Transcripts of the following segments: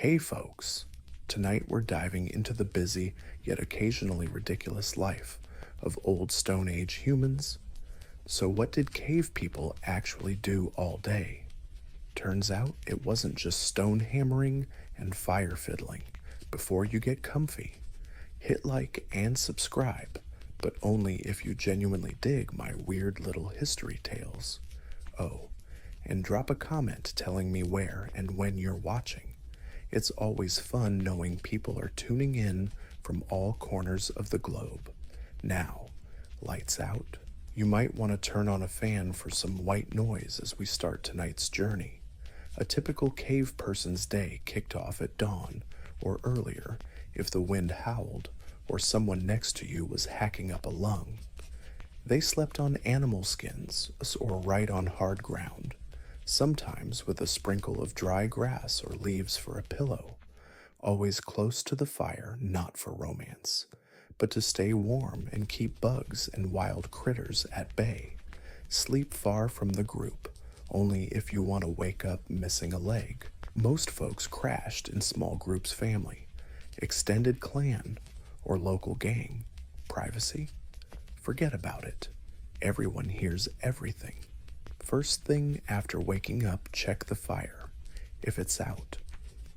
Hey folks, tonight we're diving into the busy yet occasionally ridiculous life of old Stone Age humans. So, what did cave people actually do all day? Turns out it wasn't just stone hammering and fire fiddling. Before you get comfy, hit like and subscribe, but only if you genuinely dig my weird little history tales. Oh, and drop a comment telling me where and when you're watching. It's always fun knowing people are tuning in from all corners of the globe. Now, lights out. You might want to turn on a fan for some white noise as we start tonight's journey. A typical cave person's day kicked off at dawn or earlier if the wind howled or someone next to you was hacking up a lung. They slept on animal skins or right on hard ground, sometimes with a sprinkle of dry grass or leaves for a pillow. Always close to the fire, not for romance, but to stay warm and keep bugs and wild critters at bay. Sleep far from the group, only if you want to wake up missing a leg. Most folks crashed in small groups family, extended clan, or local gang. Privacy? Forget about it. Everyone hears everything. First thing after waking up, check the fire. If it's out,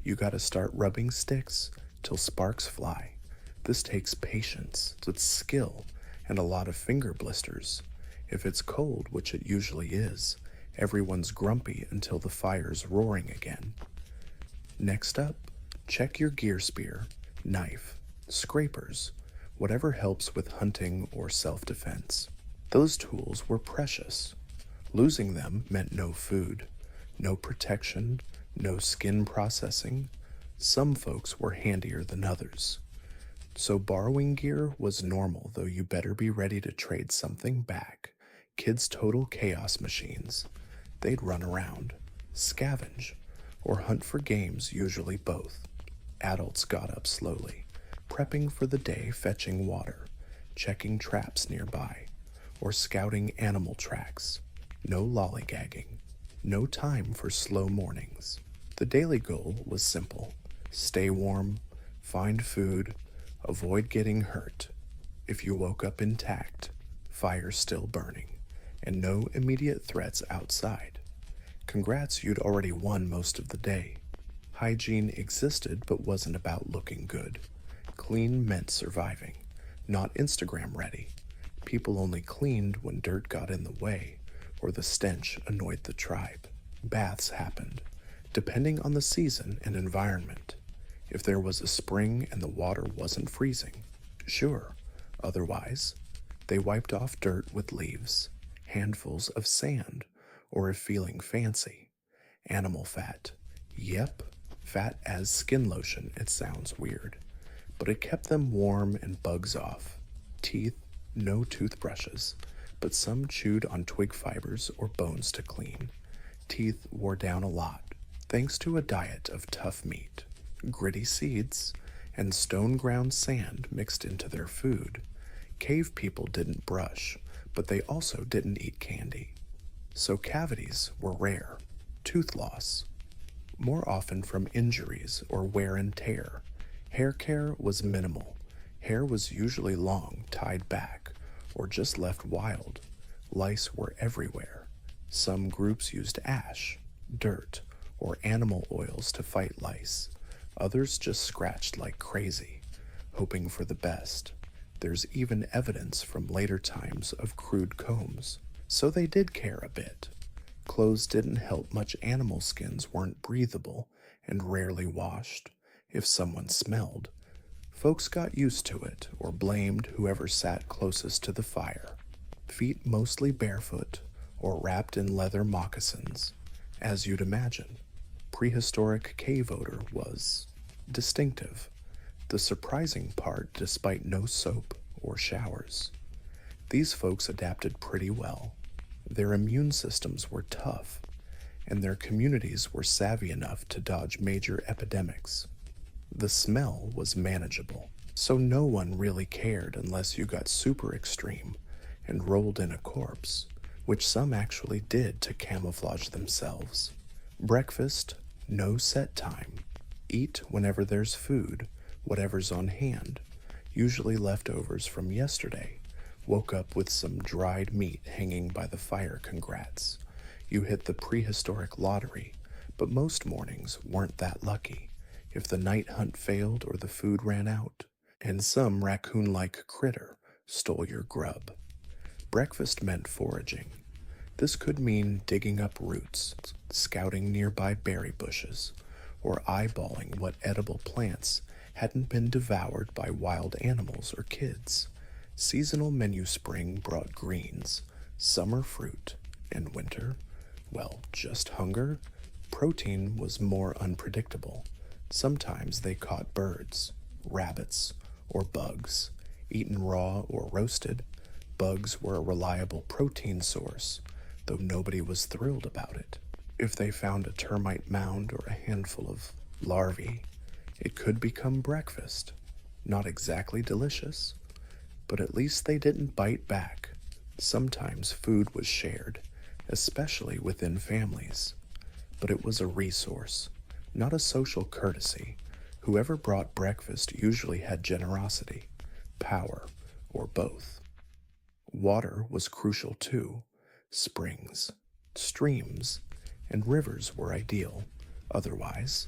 you gotta start rubbing sticks till sparks fly. This takes patience, it's skill, and a lot of finger blisters. If it's cold, which it usually is, everyone's grumpy until the fire's roaring again. Next up, check your gear spear, knife, scrapers, whatever helps with hunting or self-defense. Those tools were precious. Losing them meant no food, no protection, no skin processing. Some folks were handier than others. So borrowing gear was normal, though you better be ready to trade something back. Kids' total chaos machines. They'd run around, scavenge, or hunt for games, usually both. Adults got up slowly, prepping for the day, fetching water, checking traps nearby, or scouting animal tracks. No lollygagging, no time for slow mornings. The daily goal was simple: stay warm, find food, avoid getting hurt. If you woke up intact, fire still burning, and no immediate threats outside, congrats, you'd already won most of the day. Hygiene existed but wasn't about looking good. Clean meant surviving, not Instagram ready. People only cleaned when dirt got in the way or the stench annoyed the tribe. Baths happened, depending on the season and environment. If there was a spring and the water wasn't freezing, sure. Otherwise, they wiped off dirt with leaves, handfuls of sand, or if feeling fancy, animal fat. Yep, fat as skin lotion. It sounds weird, but it kept them warm and bugs off. Teeth, no toothbrushes, but some chewed on twig fibers or bones to clean. Teeth wore down a lot, thanks to a diet of tough meat, gritty seeds, and stone-ground sand mixed into their food. Cave people didn't brush, but they also didn't eat candy. So cavities were rare. Tooth loss, more often from injuries or wear and tear. Hair care was minimal. Hair was usually long, tied back, or just left wild. Lice were everywhere. Some groups used ash, dirt, or animal oils to fight lice. Others just scratched like crazy, hoping for the best. There's even evidence from later times of crude combs. So they did care a bit. Clothes didn't help much. Animal skins weren't breathable and rarely washed. If someone smelled, folks got used to it or blamed whoever sat closest to the fire. Feet mostly barefoot or wrapped in leather moccasins. As you'd imagine, prehistoric cave odor was distinctive. The surprising part, despite no soap or showers. These folks adapted pretty well. Their immune systems were tough, and their communities were savvy enough to dodge major epidemics. The smell was manageable, so no one really cared unless you got super extreme and rolled in a corpse, which some actually did to camouflage themselves. Breakfast, no set time. Eat whenever there's food, whatever's on hand, usually leftovers from yesterday. Woke up with some dried meat hanging by the fire, congrats. You hit the prehistoric lottery, but most mornings weren't that lucky if the night hunt failed or the food ran out, and some raccoon like critter stole your grub. Breakfast meant foraging. This could mean digging up roots, scouting nearby berry bushes, or eyeballing what edible plants hadn't been devoured by wild animals or kids. Seasonal menu spring brought greens, summer fruit, and winter, well, just hunger. Protein was more unpredictable. Sometimes they caught birds, rabbits, or bugs, eaten raw or roasted. Bugs were a reliable protein source, though nobody was thrilled about it. If they found a termite mound or a handful of larvae, it could become breakfast. Not exactly delicious, but at least they didn't bite back. Sometimes food was shared, especially within families, but it was a resource, not a social courtesy. Whoever brought breakfast usually had generosity, power, or both. Water was crucial too. Springs, streams, and rivers were ideal. Otherwise,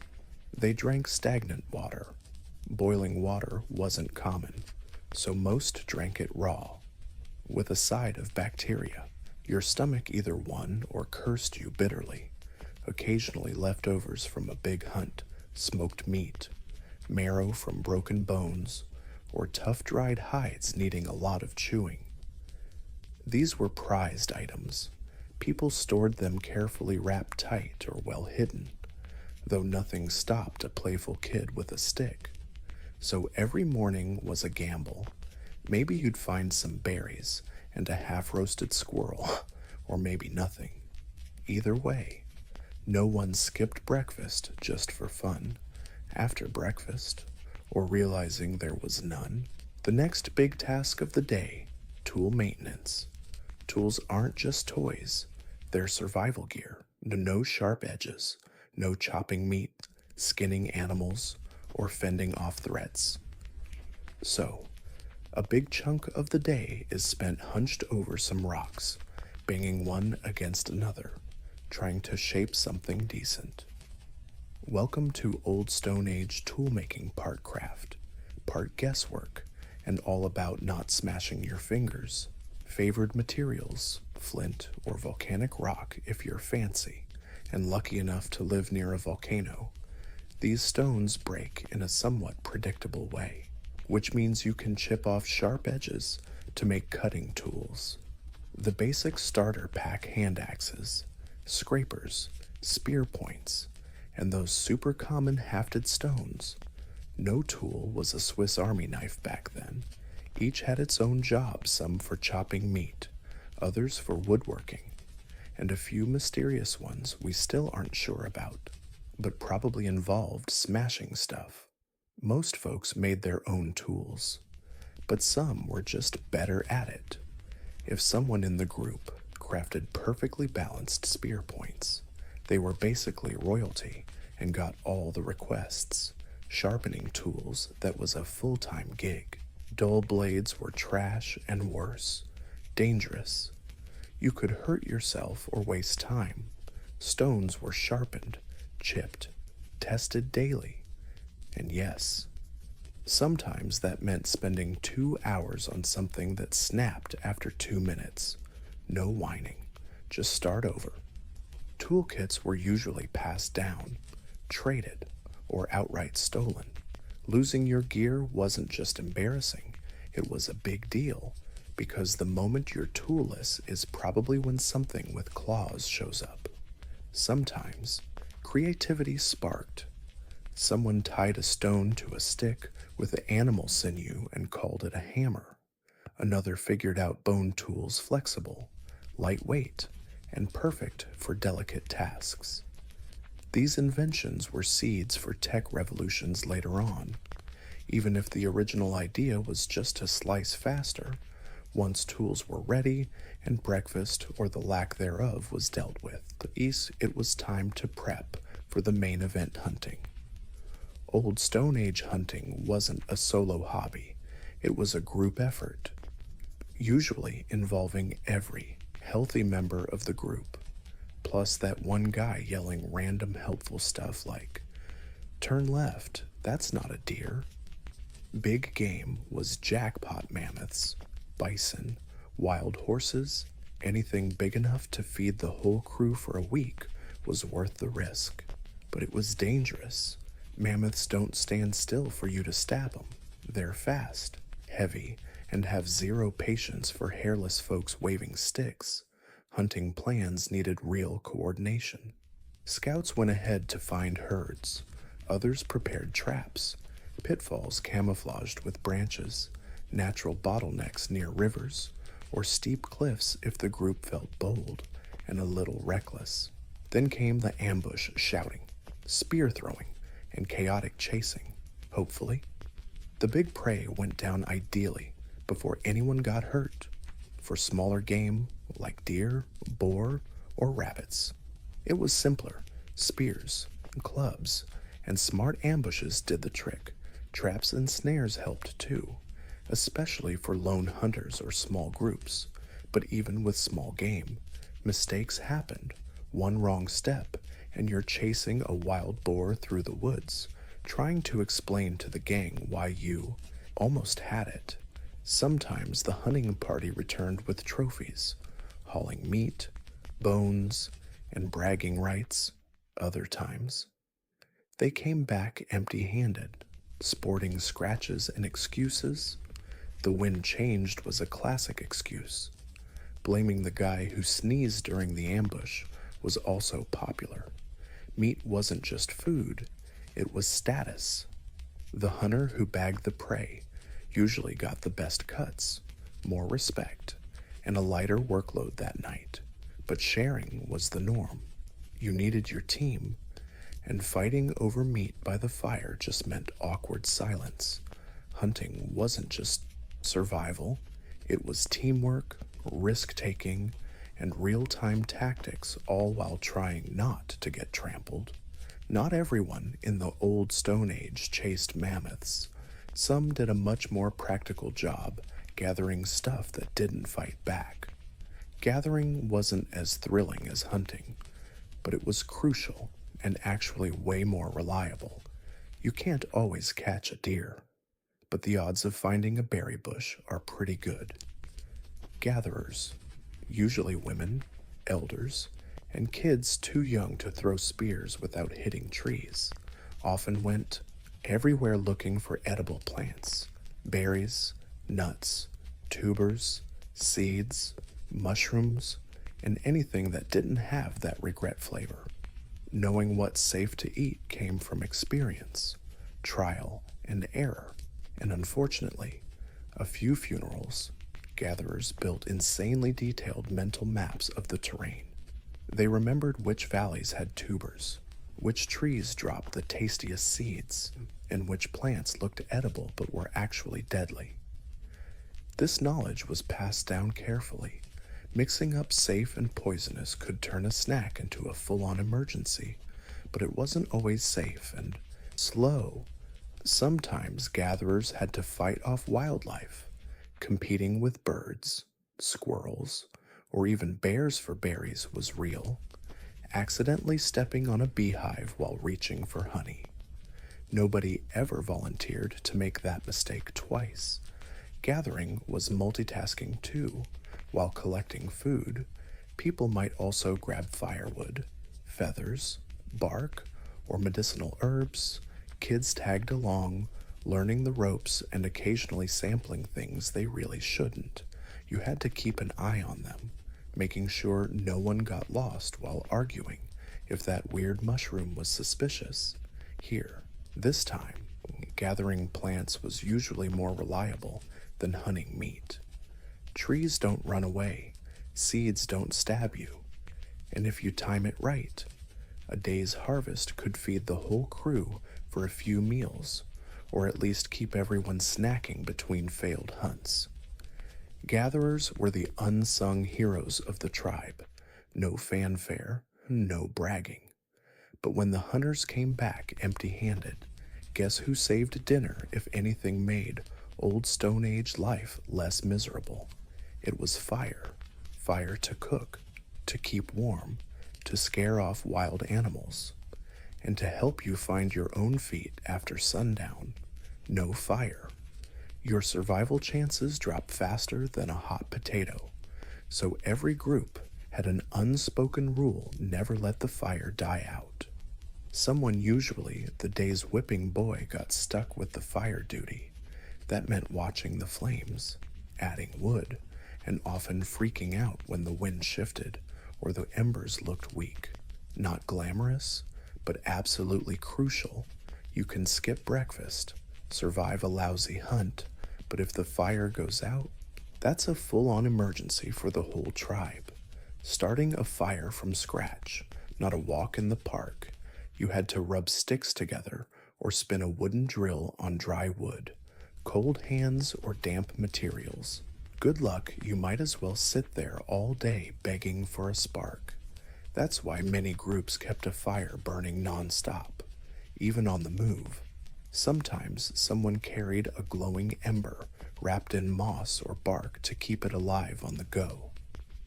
they drank stagnant water. Boiling water wasn't common, so most drank it raw, with a side of bacteria. Your stomach either won or cursed you bitterly. Occasionally leftovers from a big hunt, smoked meat, marrow from broken bones, or tough dried hides needing a lot of chewing. These were prized items. People stored them carefully wrapped tight or well hidden, though nothing stopped a playful kid with a stick. So every morning was a gamble. Maybe you'd find some berries and a half-roasted squirrel, or maybe nothing. Either way, no one skipped breakfast just for fun. After breakfast, or realizing there was none, the next big task of the day, tool maintenance. Tools aren't just toys, they're survival gear. No sharp edges, no chopping meat, skinning animals, or fending off threats. So, a big chunk of the day is spent hunched over some rocks, banging one against another, trying to shape something decent. Welcome to Old Stone Age tool-making, part craft, part guesswork, and all about not smashing your fingers. Favored materials, flint or volcanic rock if you're fancy, and lucky enough to live near a volcano. These stones break in a somewhat predictable way, which means you can chip off sharp edges to make cutting tools. The basic starter pack hand axes, scrapers, spear points, and those super common hafted stones. No tool was a Swiss Army knife back then. Each had its own job, some for chopping meat, others for woodworking, and a few mysterious ones we still aren't sure about, but probably involved smashing stuff. Most folks made their own tools, but some were just better at it. If someone in the group crafted perfectly balanced spear points, they were basically royalty and got all the requests. Sharpening tools, that was a full-time gig. Dull blades were trash and worse, dangerous. You could hurt yourself or waste time. Stones were sharpened, chipped, tested daily. And yes, sometimes that meant spending 2 hours on something that snapped after 2 minutes. No whining, just start over. Toolkits were usually passed down, traded, or outright stolen. Losing your gear wasn't just embarrassing, it was a big deal, because the moment you're toolless is probably when something with claws shows up. Sometimes, creativity sparked. Someone tied a stone to a stick with animal sinew and called it a hammer. Another figured out bone tools flexible, lightweight, and perfect for delicate tasks. These inventions were seeds for tech revolutions later on. Even if the original idea was just to slice faster, once tools were ready and breakfast or the lack thereof was dealt with, it was time to prep for the main event hunting. Old Stone Age hunting wasn't a solo hobby, it was a group effort, usually involving every healthy member of the group, plus that one guy yelling random helpful stuff like, "Turn left, that's not a deer." Big game was jackpot mammoths, bison, wild horses, anything big enough to feed the whole crew for a week was worth the risk. But it was dangerous. Mammoths don't stand still for you to stab them. They're fast, heavy, and have zero patience for hairless folks waving sticks. Hunting plans needed real coordination. Scouts went ahead to find herds. Others prepared traps, pitfalls camouflaged with branches, natural bottlenecks near rivers, or steep cliffs if the group felt bold and a little reckless. Then came the ambush shouting, spear throwing, and chaotic chasing, hopefully. The big prey went down ideally before anyone got hurt. For smaller game like deer, boar, or rabbits, it was simpler. Spears, clubs, and smart ambushes did the trick. Traps and snares helped too, especially for lone hunters or small groups. But even with small game, mistakes happened. One wrong step, and you're chasing a wild boar through the woods, trying to explain to the gang why you almost had it. Sometimes the hunting party returned with trophies, hauling meat, bones, and bragging rights. Other times, they came back empty-handed, sporting scratches and excuses. The wind changed was a classic excuse. Blaming the guy who sneezed during the ambush was also popular. Meat wasn't just food, it was status. The hunter who bagged the prey usually got the best cuts, more respect, and a lighter workload that night. But sharing was the norm. You needed your team, and fighting over meat by the fire just meant awkward silence. Hunting wasn't just survival, it was teamwork, risk-taking, and real-time tactics, all while trying not to get trampled. Not everyone in the old Stone Age chased mammoths. Some did a much more practical job, gathering stuff that didn't fight back. Gathering wasn't as thrilling as hunting, but it was crucial and actually way more reliable. You can't always catch a deer, but the odds of finding a berry bush are pretty good. Gatherers, usually women, elders, and kids too young to throw spears without hitting trees, often went everywhere looking for edible plants, berries, nuts, tubers, seeds, mushrooms, and anything that didn't have that regret flavor. Knowing what's safe to eat came from experience, trial, and error, and unfortunately, a few funerals, gatherers built insanely detailed mental maps of the terrain. They remembered which valleys had tubers, which trees dropped the tastiest seeds, and which plants looked edible but were actually deadly. This knowledge was passed down carefully. Mixing up safe and poisonous could turn a snack into a full-on emergency, but it wasn't always safe and slow. Sometimes gatherers had to fight off wildlife, competing with birds, squirrels, or even bears for berries was real. Accidentally stepping on a beehive while reaching for honey. Nobody ever volunteered to make that mistake twice. Gathering was multitasking too. While collecting food, people might also grab firewood, feathers, bark, or medicinal herbs. Kids tagged along, learning the ropes and occasionally sampling things they really shouldn't. You had to keep an eye on them, making sure no one got lost while arguing if that weird mushroom was suspicious. Here, this time, gathering plants was usually more reliable than hunting meat. Trees don't run away, seeds don't stab you, and if you time it right, a day's harvest could feed the whole crew for a few meals, or at least keep everyone snacking between failed hunts. Gatherers were the unsung heroes of the tribe. No fanfare, no bragging. But when the hunters came back empty-handed, Guess who saved dinner if anything made old Stone Age life less miserable? It was fire. Fire to cook, to keep warm, to scare off wild animals, and to help you find your own feet after sundown. No fire. Your survival chances drop faster than a hot potato. So every group had an unspoken rule: never let the fire die out. Someone, usually the day's whipping boy, got stuck with the fire duty. That meant watching the flames, adding wood, and often freaking out when the wind shifted or the embers looked weak. Not glamorous, but absolutely crucial. You can skip breakfast, survive a lousy hunt, but if the fire goes out, that's a full-on emergency for the whole tribe. Starting a fire from scratch, not a walk in the park. You had to rub sticks together or spin a wooden drill on dry wood, cold hands or damp materials. Good luck, you might as well sit there all day begging for a spark. That's why many groups kept a fire burning non-stop, even on the move. Sometimes someone carried a glowing ember wrapped in moss or bark to keep it alive on the go.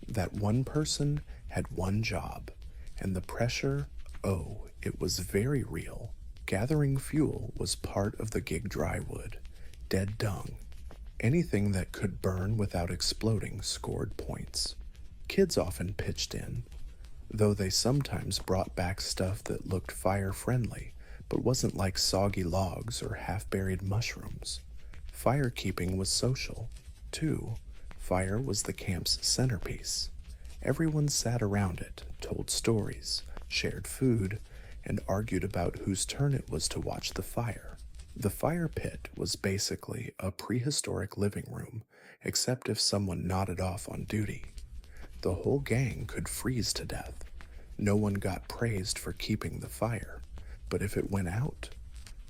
That one person had one job, and the pressure, oh, it was very real. Gathering fuel was part of the gig. Dry wood, dead dung, anything that could burn without exploding scored points. Kids often pitched in, though they sometimes brought back stuff that looked fire-friendly, but wasn't like soggy logs or half-buried mushrooms. Firekeeping was social, too. Fire was the camp's centerpiece. Everyone sat around it, told stories, shared food, and argued about whose turn it was to watch the fire. The fire pit was basically a prehistoric living room, except if someone nodded off on duty. The whole gang could freeze to death. No one got praised for keeping the fire, but if it went out,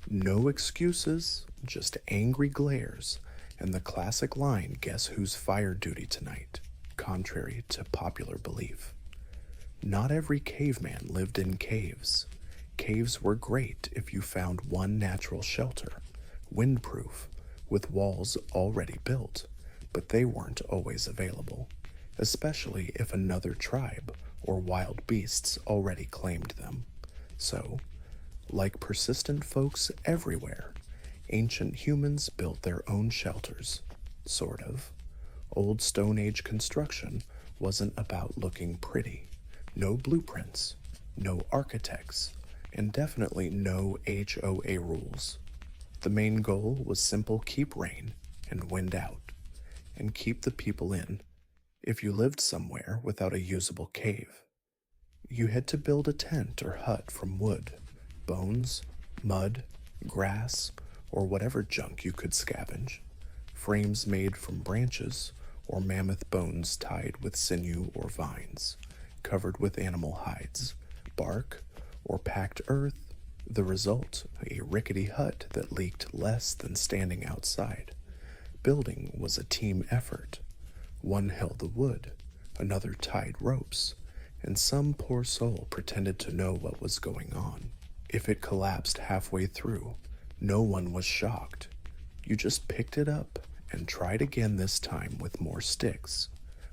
no excuses, just angry glares, and the classic line, "Guess who's fire duty tonight?" contrary to popular belief. Not every caveman lived in caves. Caves were great if you found one natural shelter, windproof, with walls already built, but they weren't always available, especially if another tribe or wild beasts already claimed them. So, like persistent folks everywhere, ancient humans built their own shelters, sort of. Old Stone Age construction wasn't about looking pretty. No blueprints, no architects, and definitely no HOA rules. The main goal was simple: keep rain and wind out, and keep the people in. If you lived somewhere without a usable cave, you had to build a tent or hut from wood, bones, mud, grass, or whatever junk you could scavenge. Frames made from branches or mammoth bones tied with sinew or vines, covered with animal hides, bark, or packed earth. The result, a rickety hut that leaked less than standing outside. Building was a team effort. One held the wood, another tied ropes, and some poor soul pretended to know what was going on. If it collapsed halfway through, no one was shocked. You just picked it up and tried again, this time with more sticks.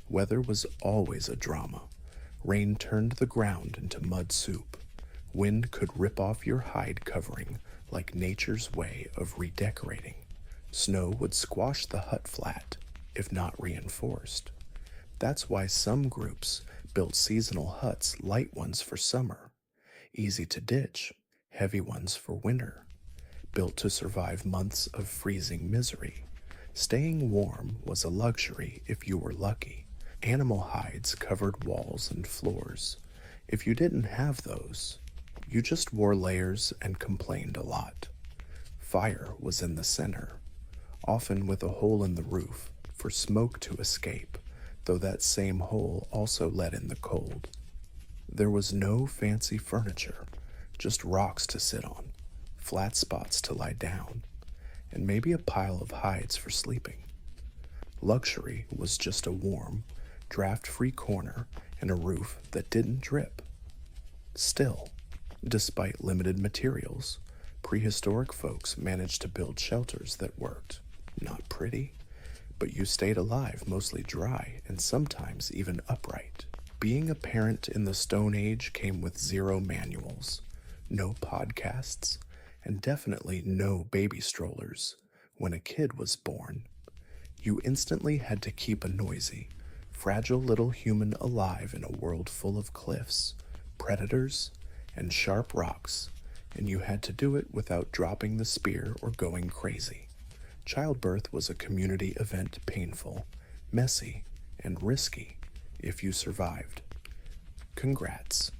Weather was always a drama. Rain turned the ground into mud soup. Wind could rip off your hide covering like nature's way of redecorating. Snow would squash the hut flat, if not reinforced. That's why some groups built seasonal huts, light ones for summer, easy to ditch, heavy ones for winter, built to survive months of freezing misery. Staying warm was a luxury if you were lucky. Animal hides covered walls and floors. If you didn't have those, you just wore layers and complained a lot. Fire was in the center, often with a hole in the roof for smoke to escape, though that same hole also let in the cold. There was no fancy furniture, just rocks to sit on, flat spots to lie down, and maybe a pile of hides for sleeping. Luxury was just a warm, draft-free corner and a roof that didn't drip. Still, despite limited materials, Prehistoric folks managed to build shelters that worked. Not pretty, but you stayed alive mostly dry and sometimes even upright. Being a parent in the Stone Age came with zero manuals, no podcasts, and definitely no baby strollers. When a kid was born, you instantly had to keep a noisy, fragile little human alive in a world full of cliffs, predators, and sharp rocks, and you had to do it without dropping the spear or going crazy. Childbirth was a community event, painful, messy, and risky if you survived. Congrats.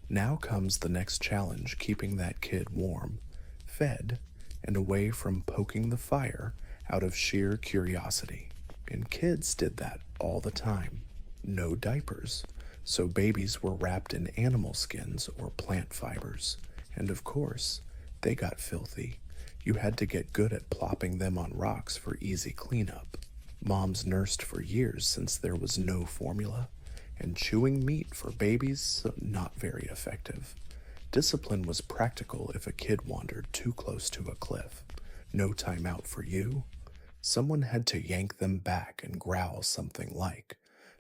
Now comes the next challenge, keeping that kid warm, fed, and away from poking the fire out of sheer curiosity. And kids did that all the time. No diapers, so babies were wrapped in animal skins or plant fibers. And of course, they got filthy. You had to get good at plopping them on rocks for easy cleanup. Moms nursed for years since there was no formula, and chewing meat for babies, not very effective. Discipline was practical if a kid wandered too close to a cliff. No time out for you. Someone had to yank them back and growl something like,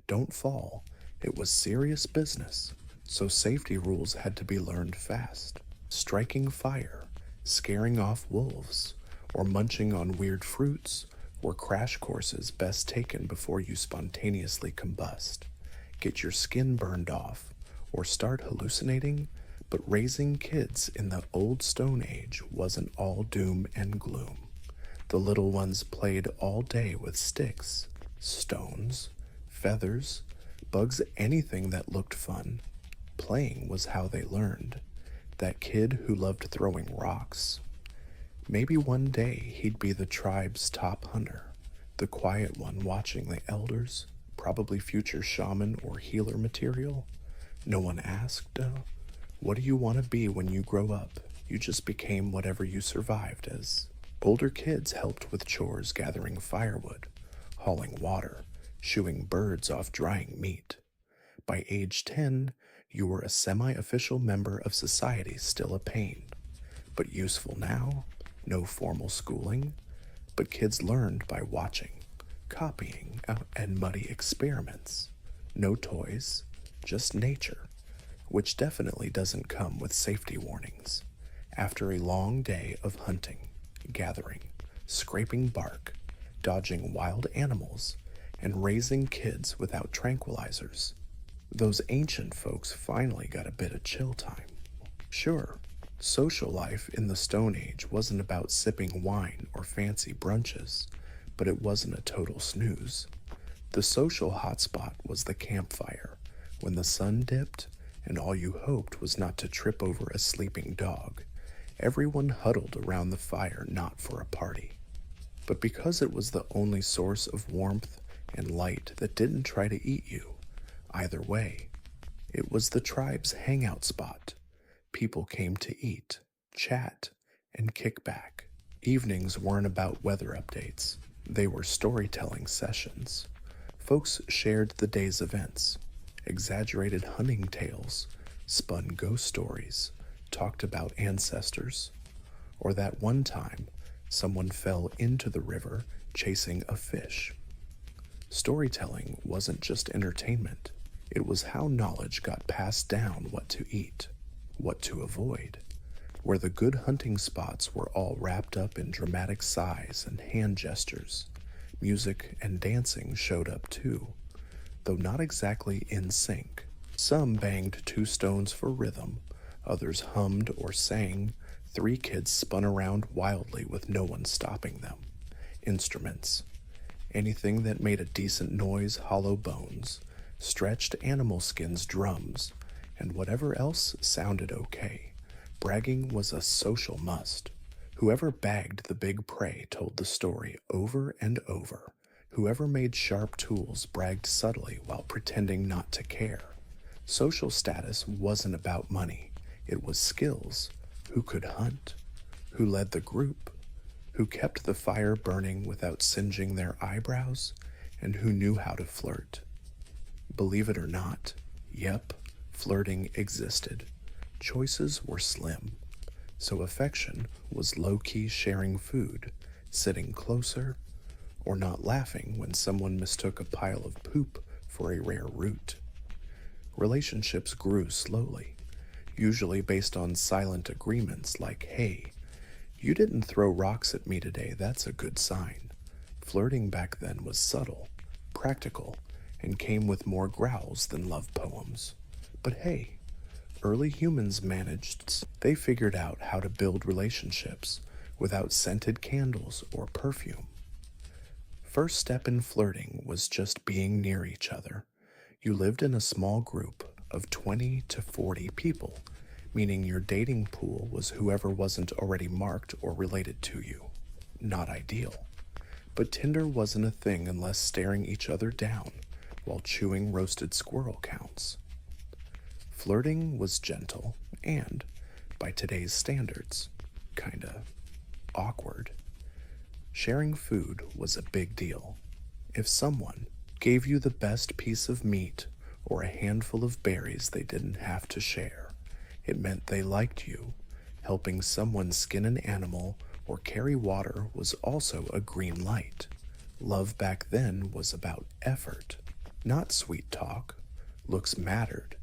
"Don't fall." It was serious business, so safety rules had to be learned fast. Striking fire, scaring off wolves, or munching on weird fruits were crash courses best taken before you spontaneously combust. Get your skin burned off, or start hallucinating, but raising kids in the old Stone Age wasn't all doom and gloom. The little ones played all day with sticks, stones, feathers, bugs, anything that looked fun. Playing was how they learned. That kid who loved throwing rocks. Maybe one day he'd be the tribe's top hunter, the quiet one watching the elders, probably future shaman or healer material. No one asked, "What do you want to be when you grow up?" You just became whatever you survived as. Older kids helped with chores, gathering firewood, hauling water, shooing birds off drying meat. By age 10, you were a semi-official member of society, still a pain, but useful now. No formal schooling, but kids learned by watching, copying, and muddy experiments. No toys, just nature, which definitely doesn't come with safety warnings. After a long day of hunting, gathering, scraping bark, dodging wild animals, and raising kids without tranquilizers, those ancient folks finally got a bit of chill time. Sure, social life in the Stone Age wasn't about sipping wine or fancy brunches, but it wasn't a total snooze. The social hotspot was the campfire, when the sun dipped and all you hoped was not to trip over a sleeping dog. Everyone huddled around the fire, not for a party, but because it was the only source of warmth and light that didn't try to eat you. Either way, it was the tribe's hangout spot. People came to eat, chat, and kick back. Evenings weren't about weather updates. They were storytelling sessions. Folks shared the day's events, exaggerated hunting tales, spun ghost stories, talked about ancestors, or that one time someone fell into the river chasing a fish. Storytelling wasn't just entertainment. It was how knowledge got passed down, what to eat, what to avoid, where the good hunting spots were all wrapped up in dramatic sighs and hand gestures. Music and dancing showed up too, though not exactly in sync. Some banged two stones for rhythm, others hummed or sang. 3 kids spun around wildly with no one stopping them. Instruments. Anything that made a decent noise, hollow bones, stretched animal skins, drums, and whatever else sounded okay. Bragging was a social must. Whoever bagged the big prey told the story over and over. Whoever made sharp tools bragged subtly while pretending not to care. Social status wasn't about money. It was skills. Who could hunt? Who led the group? Who kept the fire burning without singeing their eyebrows? And who knew how to flirt? Believe it or not, yep, flirting existed. Choices were slim. So affection was low-key sharing food, sitting closer, or not laughing when someone mistook a pile of poop for a rare root. Relationships grew slowly, usually based on silent agreements like, hey, you didn't throw rocks at me today, that's a good sign. Flirting back then was subtle, practical, and came with more growls than love poems. But hey, early humans managed. They figured out how to build relationships without scented candles or perfume. First step in flirting was just being near each other. You lived in a small group of 20 to 40 people, meaning your dating pool was whoever wasn't already marked or related to you. Not ideal. But Tinder wasn't a thing unless staring each other down while chewing roasted squirrel counts. Flirting was gentle and, by today's standards, kinda awkward. Sharing food was a big deal. If someone gave you the best piece of meat or a handful of berries they didn't have to share, it meant they liked you. Helping someone skin an animal or carry water was also a green light. Love back then was about effort, not sweet talk. Looks mattered,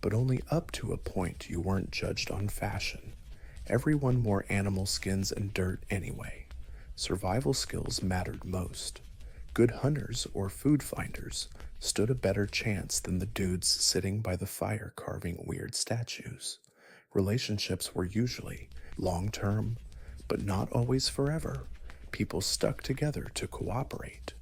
but only up to a point. You weren't judged on fashion. Everyone wore animal skins and dirt anyway. Survival skills mattered most. Good hunters or food finders stood a better chance than the dudes sitting by the fire carving weird statues. Relationships were usually long-term, but not always forever. People stuck together to cooperate,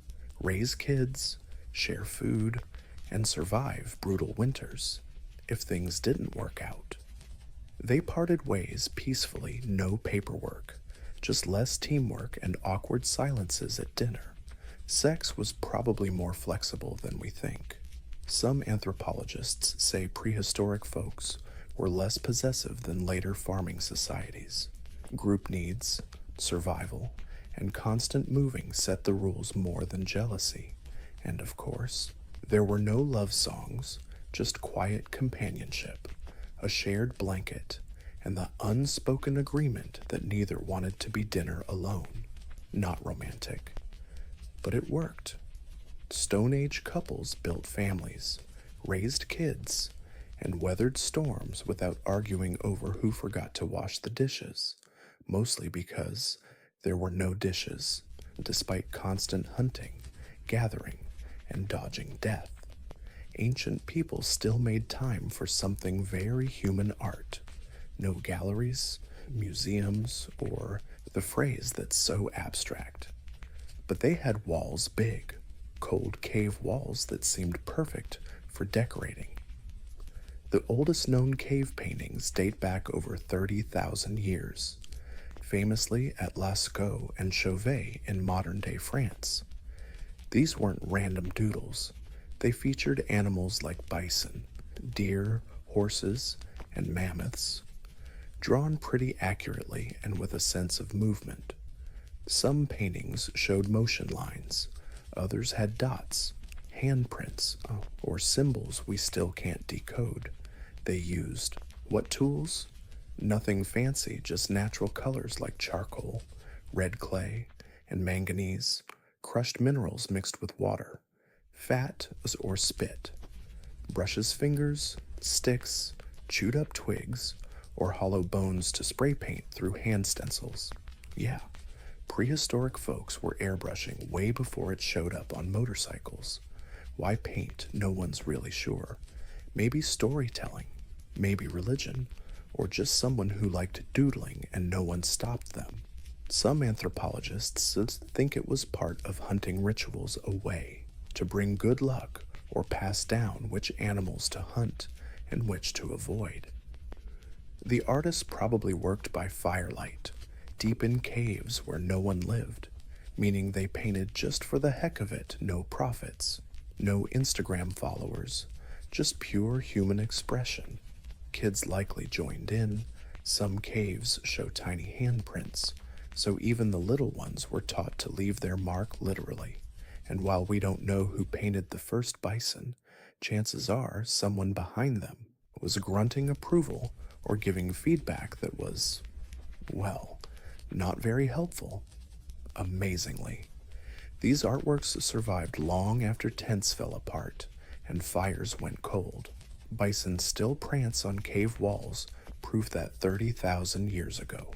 raise kids, share food, and survive brutal winters. If things didn't work out, they parted ways peacefully, no paperwork, just less teamwork and awkward silences at dinner. Sex was probably more flexible than we think. Some anthropologists say prehistoric folks were less possessive than later farming societies. Group needs, survival, and constant moving set the rules more than jealousy. And of course, there were no love songs, just quiet companionship, a shared blanket, and the unspoken agreement that neither wanted to be dinner alone. Not romantic, but it worked. Stone Age couples built families, raised kids, and weathered storms without arguing over who forgot to wash the dishes, mostly because there were no dishes, despite constant hunting, gathering, and dodging death. Ancient people still made time for something very human: art. No galleries, museums, or the phrase that's so abstract. But they had walls big, cold cave walls that seemed perfect for decorating. The oldest known cave paintings date back over 30,000 years, famously at Lascaux and Chauvet in modern-day France. These weren't random doodles. They featured animals like bison, deer, horses, and mammoths, drawn pretty accurately and with a sense of movement. Some paintings showed motion lines, others had dots, handprints, or symbols we still can't decode. They used what tools? Nothing fancy, just natural colors like charcoal, red clay, and manganese, crushed minerals mixed with water, fat or spit, brushes fingers, sticks, chewed up twigs, or hollow bones to spray paint through hand stencils. Yeah, prehistoric folks were airbrushing way before it showed up on motorcycles. Why paint? No one's really sure. Maybe storytelling, maybe religion, or just someone who liked doodling and no one stopped them. Some anthropologists think it was part of hunting rituals, a way to bring good luck or pass down which animals to hunt and which to avoid. The artists probably worked by firelight, deep in caves where no one lived, meaning they painted just for the heck of it, no profits, no Instagram followers, just pure human expression. Kids likely joined in. Some caves show tiny handprints, so even the little ones were taught to leave their mark literally. And while we don't know who painted the first bison, chances are someone behind them was grunting approval or giving feedback that was Well, not very helpful, amazingly. These artworks survived long after tents fell apart and fires went cold. Bison still prance on cave walls, proof that 30,000 years ago,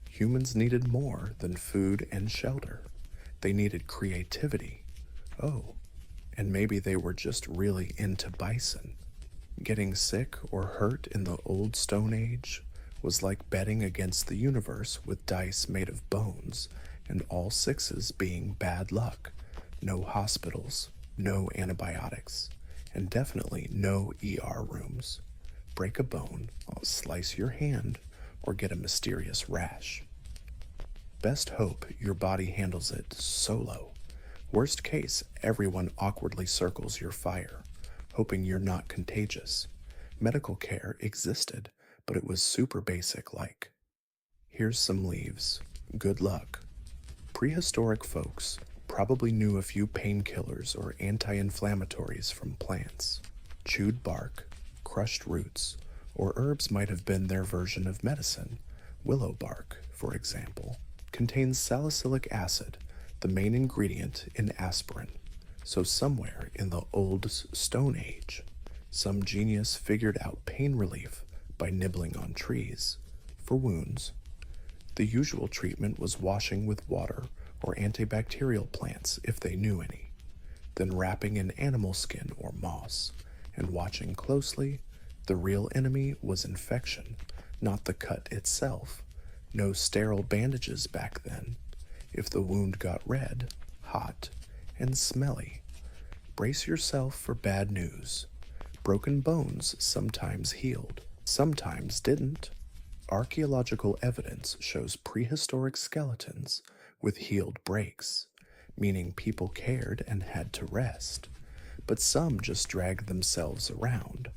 humans needed more than food and shelter. They needed creativity. Oh, and maybe they were just really into bison. Getting sick or hurt in the old Stone Age was like betting against the universe with dice made of bones, and all sixes being bad luck. No hospitals, no antibiotics, and definitely no ER rooms. Break a bone, slice your hand, or get a mysterious rash. Best hope your body handles it solo. Worst case, everyone awkwardly circles your fire, hoping you're not contagious. Medical care existed, but it was super basic, like, here's some leaves, good luck. Prehistoric folks probably knew a few painkillers or anti-inflammatories from plants. Chewed bark, crushed roots, or herbs might have been their version of medicine. Willow bark, for example, contains salicylic acid, the main ingredient in aspirin. So somewhere in the old Stone Age, some genius figured out pain relief by nibbling on trees. For wounds, the usual treatment was washing with water or antibacterial plants if they knew any, then wrapping in animal skin or moss, and watching closely. The real enemy was infection, not the cut itself. No sterile bandages back then. If the wound got red, hot, and smelly, brace yourself for bad news. Broken bones sometimes healed, sometimes didn't. Archaeological evidence shows prehistoric skeletons with healed breaks, meaning people cared and had to rest. But some just dragged themselves around,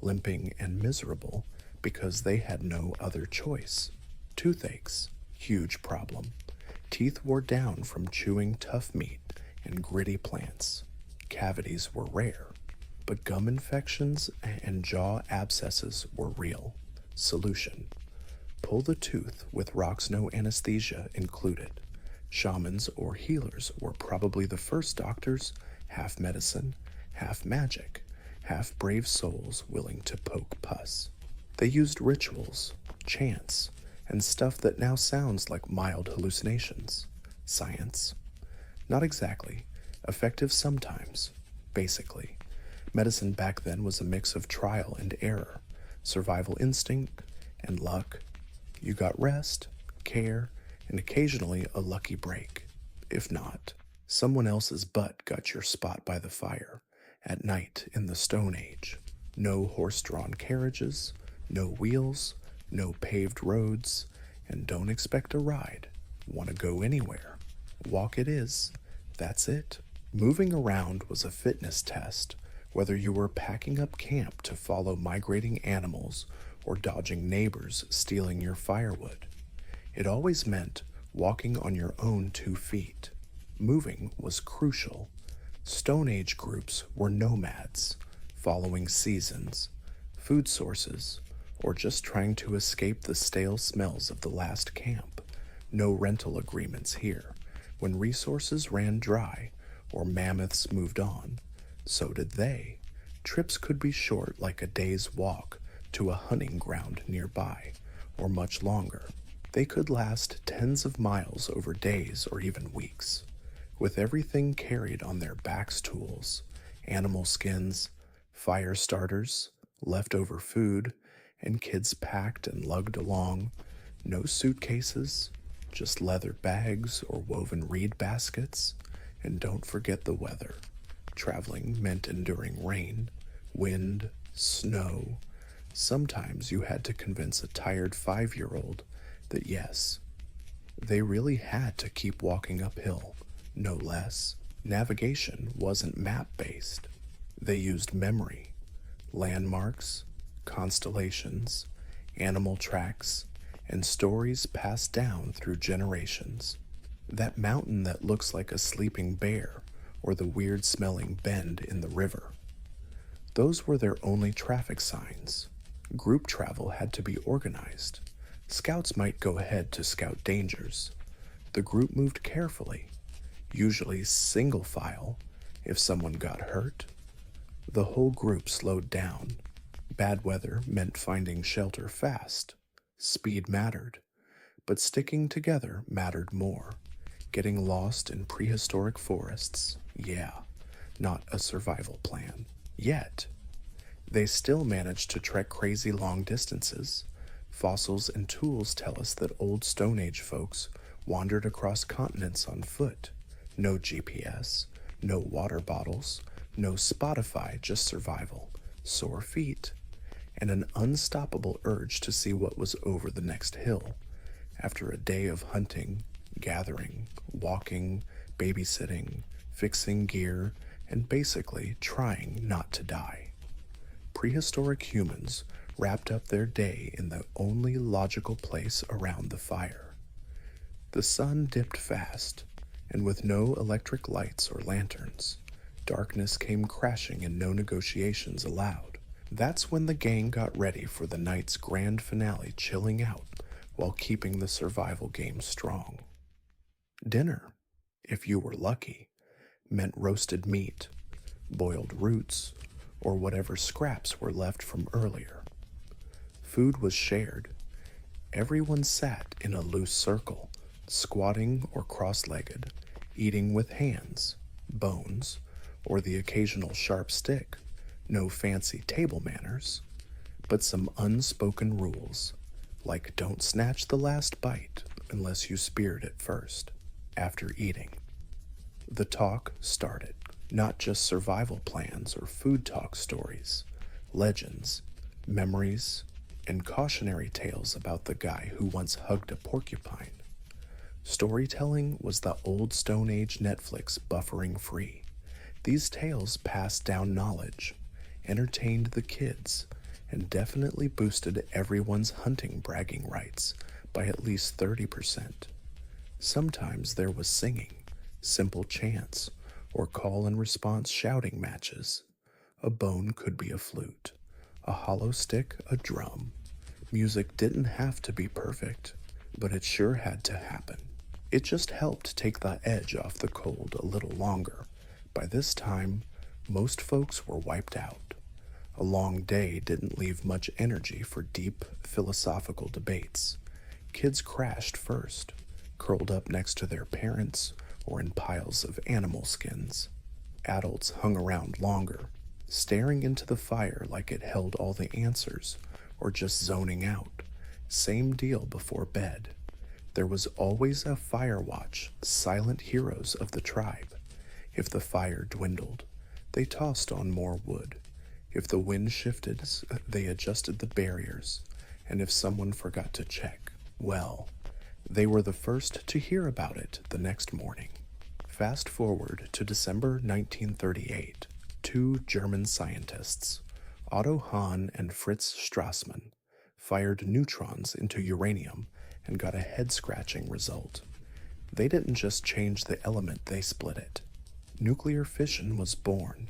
limping and miserable because they had no other choice. Toothaches, huge problem. Teeth wore down from chewing tough meat and gritty plants. Cavities were rare, but gum infections and jaw abscesses were real. Solution: pull the tooth with rocks, no anesthesia included. Shamans or healers were probably the first doctors, half medicine, half magic, half brave souls willing to poke pus. They used rituals, chants, and stuff that now sounds like mild hallucinations. Science? Not exactly. Effective sometimes. Basically, medicine back then was a mix of trial and error, survival instinct, and luck. You got rest, care, and occasionally a lucky break. If not, someone else's butt got your spot by the fire, at night in the Stone Age. No horse-drawn carriages, no wheels, no paved roads, and don't expect a ride. Want to go anywhere? Walk it is. That's it. Moving around was a fitness test, whether you were packing up camp to follow migrating animals or dodging neighbors stealing your firewood. It always meant walking on your own 2 feet. Moving was crucial. Stone Age groups were nomads, following seasons, food sources, or just trying to escape the stale smells of the last camp. No rental agreements here. When resources ran dry or mammoths moved on, so did they. Trips could be short, like a day's walk to a hunting ground nearby, or much longer. They could last tens of miles over days or even weeks, with everything carried on their backs: tools, animal skins, fire starters, leftover food, and kids packed and lugged along. No suitcases, just leather bags or woven reed baskets. And don't forget the weather. Traveling meant enduring rain, wind, snow. Sometimes you had to convince a tired 5-year-old that yes, they really had to keep walking uphill, no less. Navigation wasn't map-based. They used memory, landmarks, constellations, animal tracks, and stories passed down through generations. That mountain that looks like a sleeping bear, or the weird-smelling bend in the river. Those were their only traffic signs. Group travel had to be organized. Scouts might go ahead to scout dangers. The group moved carefully, usually single file. If someone got hurt, the whole group slowed down. Bad weather meant finding shelter fast. Speed mattered, but sticking together mattered more. Getting lost in prehistoric forests, yeah, not a survival plan. Yet, they still managed to trek crazy long distances. Fossils and tools tell us that old Stone Age folks wandered across continents on foot. No GPS, no water bottles, no Spotify, just survival, sore feet, and an unstoppable urge to see what was over the next hill. After a day of hunting, gathering, walking, babysitting, fixing gear, and basically trying not to die. Prehistoric humans wrapped up their day in the only logical place around the fire. The sun dipped fast, and with no electric lights or lanterns, darkness came crashing and no negotiations allowed. That's when the gang got ready for the night's grand finale, chilling out while keeping the survival game strong. Dinner, if you were lucky, meant roasted meat, boiled roots, or whatever scraps were left from earlier. Food was shared. Everyone sat in a loose circle, squatting or cross-legged, eating with hands, bones, or the occasional sharp stick. No fancy table manners, but some unspoken rules, like don't snatch the last bite unless you speared it first. After eating, the talk started. Not just survival plans or food talk stories, legends, memories, and cautionary tales about the guy who once hugged a porcupine. Storytelling was the old Stone Age Netflix buffering free. These tales passed down knowledge, entertained the kids, and definitely boosted everyone's hunting bragging rights by at least 30%. Sometimes there was singing, simple chants, or call and response shouting matches. A bone could be a flute, a hollow stick a drum. Music didn't have to be perfect, but it sure had to happen. It just helped take the edge off the cold a little longer. By this time, most folks were wiped out. A long day didn't leave much energy for deep philosophical debates. Kids crashed first, curled up next to their parents or in piles of animal skins. Adults hung around longer, staring into the fire like it held all the answers, or just zoning out. Same deal before bed. There was always a fire watch, silent heroes of the tribe. If the fire dwindled, they tossed on more wood. If the wind shifted, they adjusted the barriers. And if someone forgot to check, well, they were the first to hear about it the next morning. Fast forward to December 1938. Two German scientists, Otto Hahn and Fritz Strassmann, fired neutrons into uranium and got a head-scratching result. They didn't just change the element, they split it. Nuclear fission was born.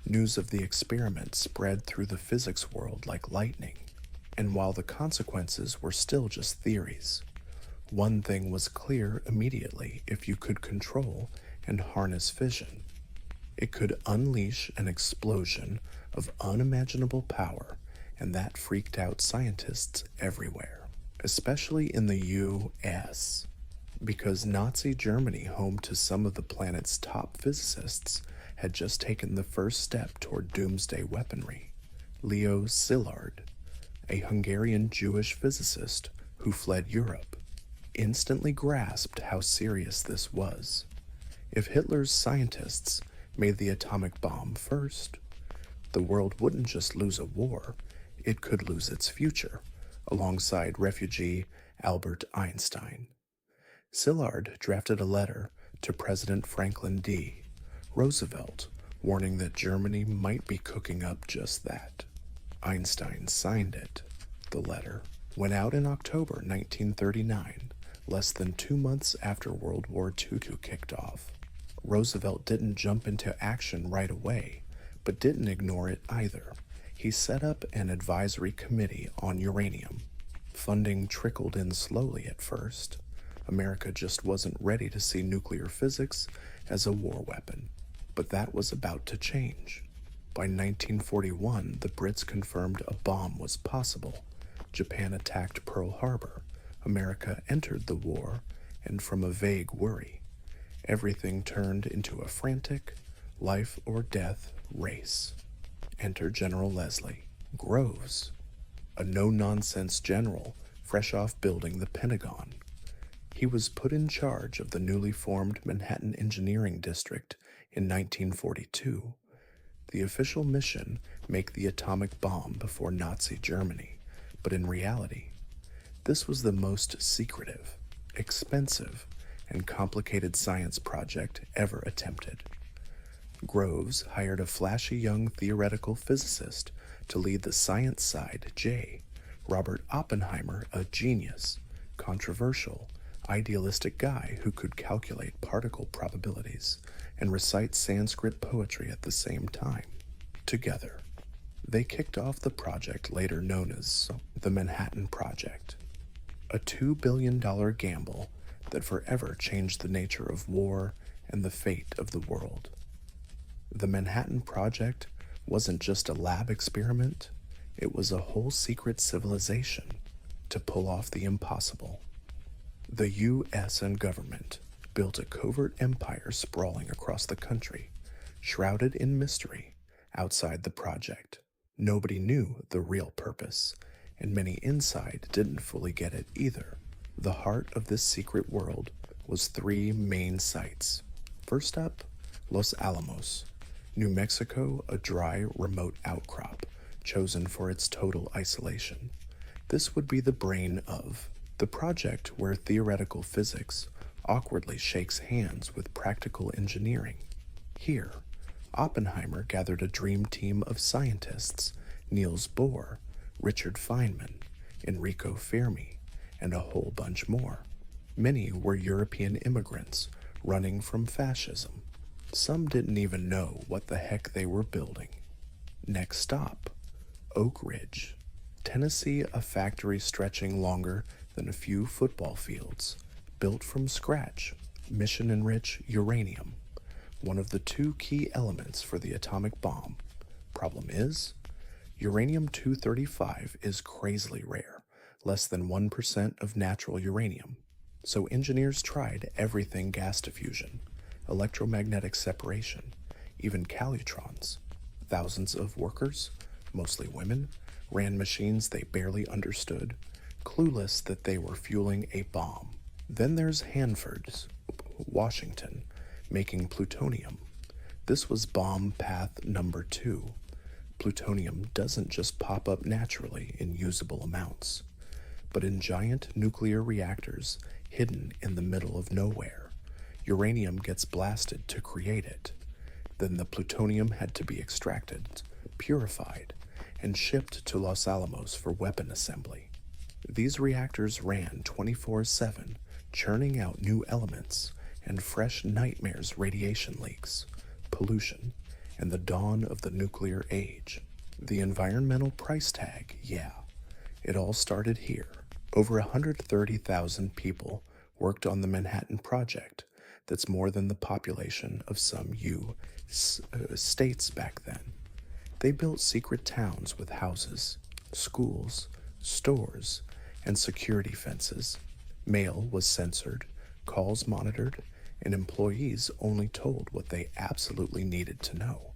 News of the experiment spread through the physics world like lightning. And while the consequences were still just theories, one thing was clear immediately: if you could control and harness fission, it could unleash an explosion of unimaginable power, and that freaked out scientists everywhere, especially in the US, because Nazi Germany, home to some of the planet's top physicists, had just taken the first step toward doomsday weaponry. Leo Szilard, a Hungarian Jewish physicist who fled Europe, instantly grasped how serious this was. If Hitler's scientists made the atomic bomb first, the world wouldn't just lose a war, it could lose its future, alongside refugee Albert Einstein. Szilard drafted a letter to President Franklin D. Roosevelt, warning that Germany might be cooking up just that. Einstein signed it. The letter went out in October 1939, less than 2 months after World War II kicked off. Roosevelt didn't jump into action right away, but didn't ignore it either. He set up an advisory committee on uranium. Funding trickled in slowly at first. America just wasn't ready to see nuclear physics as a war weapon. But that was about to change. By 1941, the Brits confirmed a bomb was possible. Japan attacked Pearl Harbor. America entered the war, and from a vague worry, everything turned into a frantic, life or death race. Enter General Leslie Groves, a no-nonsense general fresh off building the Pentagon. He was put in charge of the newly formed Manhattan Engineering District in 1942. The official mission: make the atomic bomb before Nazi Germany, but in reality, this was the most secretive, expensive, and complicated science project ever attempted. Groves hired a flashy young theoretical physicist to lead the science side, Robert Oppenheimer, a genius, controversial, idealistic guy who could calculate particle probabilities and recite Sanskrit poetry at the same time. Together, they kicked off the project later known as the Manhattan Project, a $2 billion gamble that forever changed the nature of war and the fate of the world. The Manhattan Project wasn't just a lab experiment, it was a whole secret civilization to pull off the impossible. The U.S. and government built a covert empire sprawling across the country, shrouded in mystery outside the project. Nobody knew the real purpose, and many inside didn't fully get it either. The heart of this secret world was three main sites. First up, Los Alamos, New Mexico, a dry, remote outcrop chosen for its total isolation. This would be the brain of the project, where theoretical physics awkwardly shakes hands with practical engineering. Here, Oppenheimer gathered a dream team of scientists: Niels Bohr, Richard Feynman, Enrico Fermi, and a whole bunch more. Many were European immigrants running from fascism. Some didn't even know what the heck they were building. Next stop, Oak Ridge, Tennessee, a factory stretching longer than a few football fields, built from scratch, mission-enriched uranium, one of the two key elements for the atomic bomb. Problem is, uranium-235 is crazily rare, less than 1% of natural uranium. So engineers tried everything: gas diffusion, electromagnetic separation, even calutrons. Thousands of workers, mostly women, ran machines they barely understood, clueless that they were fueling a bomb. Then there's Hanford's, Washington, making plutonium. This was bomb path number 2. Plutonium doesn't just pop up naturally in usable amounts, but in giant nuclear reactors hidden in the middle of nowhere. Uranium gets blasted to create it. Then the plutonium had to be extracted, purified, and shipped to Los Alamos for weapon assembly. These reactors ran 24/7, churning out new elements and fresh nightmares: radiation leaks, pollution, and the dawn of the nuclear age. The environmental price tag, yeah. It all started here. Over 130,000 people worked on the Manhattan Project. That's more than the population of some states back then. They built secret towns with houses, schools, stores, and security fences. Mail was censored, calls monitored, and employees only told what they absolutely needed to know.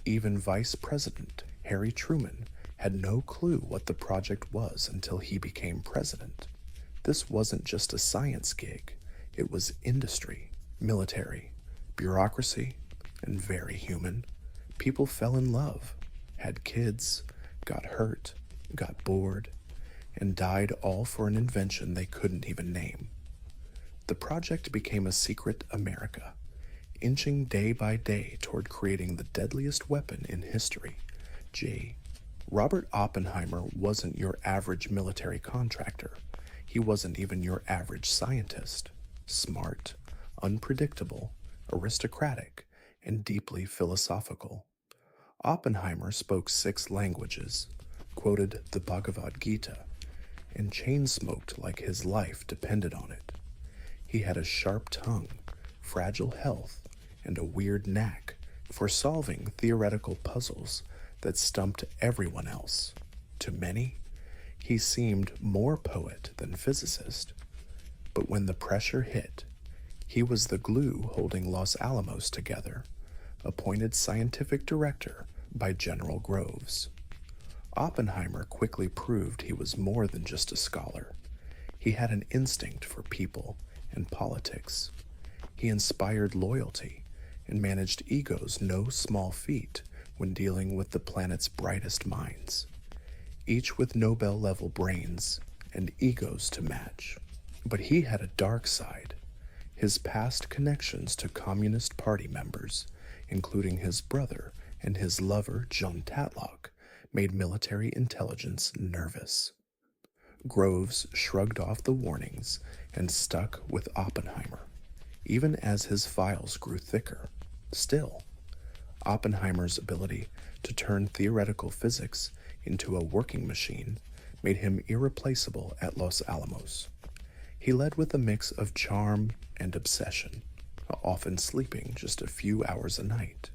Even Vice President Harry Truman had no clue what the project was until he became president. This wasn't just a science gig, it was industry, military, bureaucracy, and very human. People fell in love, had kids, got hurt, got bored, and died, all for an invention they couldn't even name. The project became a secret America, inching day by day toward creating the deadliest weapon in history. Robert Oppenheimer wasn't your average military contractor. He wasn't even your average scientist. Smart, unpredictable, aristocratic, and deeply philosophical. Oppenheimer spoke 6 languages, quoted the Bhagavad Gita, and chain-smoked like his life depended on it. He had a sharp tongue, fragile health, and a weird knack for solving theoretical puzzles that stumped everyone else. To many, he seemed more poet than physicist, but when the pressure hit, he was the glue holding Los Alamos together, appointed scientific director by General Groves. Oppenheimer quickly proved he was more than just a scholar. He had an instinct for people and politics. He inspired loyalty and managed egos no small feat when dealing with the planet's brightest minds, each with Nobel-level brains and egos to match. But he had a dark side. His past connections to Communist Party members, including his brother and his lover John Tatlock, made military intelligence nervous. Groves shrugged off the warnings and stuck with Oppenheimer, even as his files grew thicker. Still, Oppenheimer's ability to turn theoretical physics into a working machine made him irreplaceable at Los Alamos. He led with a mix of charm and obsession, often sleeping just a few hours a night.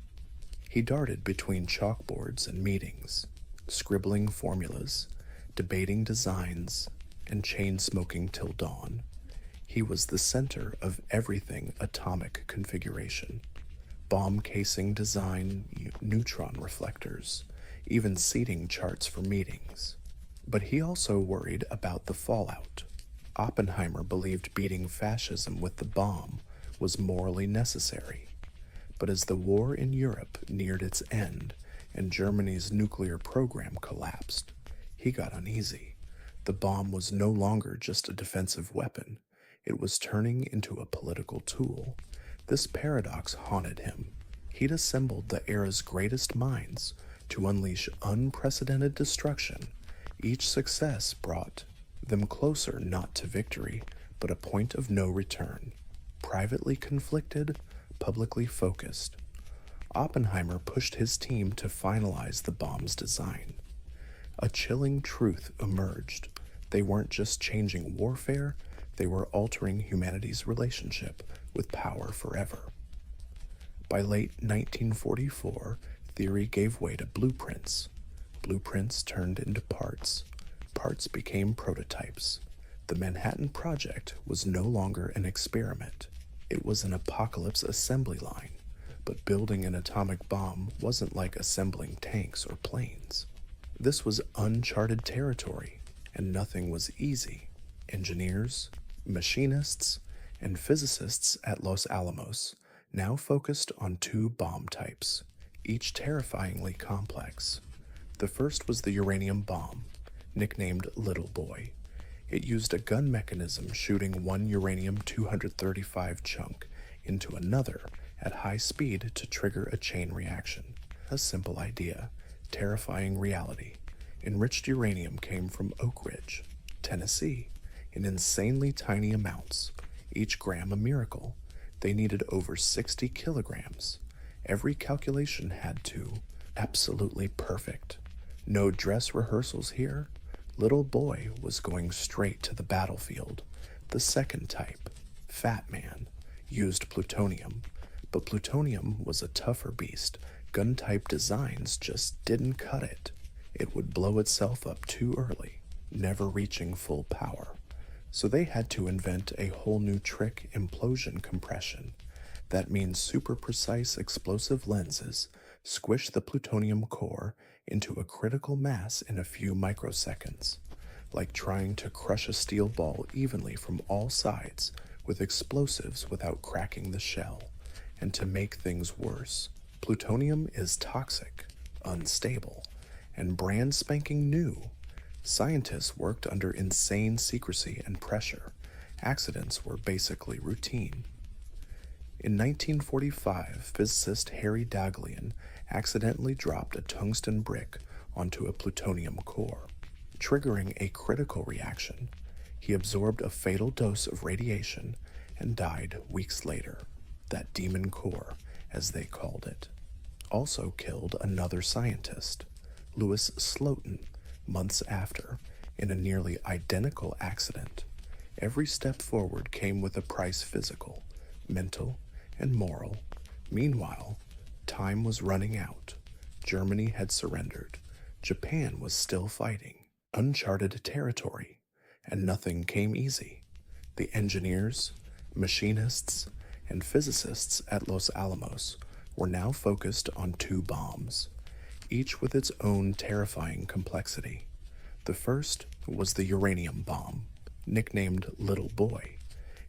He darted between chalkboards and meetings, scribbling formulas, debating designs, and chain-smoking till dawn. He was the center of everything atomic configuration. Bomb casing design, neutron reflectors, even seating charts for meetings. But he also worried about the fallout. Oppenheimer believed beating fascism with the bomb was morally necessary. But as the war in Europe neared its end and Germany's nuclear program collapsed, he got uneasy. The bomb was no longer just a defensive weapon. It was turning into a political tool. This paradox haunted him. He'd assembled the era's greatest minds to unleash unprecedented destruction. Each success brought them closer not to victory, but a point of no return. Privately conflicted, publicly focused, Oppenheimer pushed his team to finalize the bomb's design. A chilling truth emerged. They weren't just changing warfare, they were altering humanity's relationship with power forever. By late 1944, theory gave way to blueprints. Blueprints turned into parts. Parts became prototypes. The Manhattan Project was no longer an experiment. It was an apocalypse assembly line. But building an atomic bomb wasn't like assembling tanks or planes. This was uncharted territory, and nothing was easy. Engineers, machinists, and physicists at Los Alamos now focused on two bomb types, each terrifyingly complex. The first was the uranium bomb, nicknamed Little Boy. It used a gun mechanism shooting one uranium-235 chunk into another at high speed to trigger a chain reaction. A simple idea, terrifying reality. Enriched uranium came from Oak Ridge, Tennessee, in insanely tiny amounts, each gram a miracle. They needed over 60 kilograms. Every calculation had to absolutely perfect. No dress rehearsals here. Little Boy was going straight to the battlefield. The second type, Fat Man, used plutonium, but plutonium was a tougher beast. Gun-type designs just didn't cut it. It would blow itself up too early, never reaching full power. So they had to invent a whole new trick, implosion compression. That means super precise explosive lenses squish the plutonium core into a critical mass in a few microseconds, like trying to crush a steel ball evenly from all sides with explosives without cracking the shell. And to make things worse, plutonium is toxic, unstable, and brand spanking new. Scientists worked under insane secrecy and pressure. Accidents were basically routine. In 1945, physicist Harry Daghlian accidentally dropped a tungsten brick onto a plutonium core, triggering a critical reaction. He absorbed a fatal dose of radiation and died weeks later. That demon core, as they called it, also killed another scientist, Louis Slotin, months after, in a nearly identical accident. Every step forward came with a price: physical, mental, and moral. Meanwhile, time was running out. Germany had surrendered. Japan was still fighting. Uncharted territory, and nothing came easy. The engineers, machinists, and physicists at Los Alamos were now focused on two bombs, each with its own terrifying complexity. The first was the uranium bomb, nicknamed Little Boy.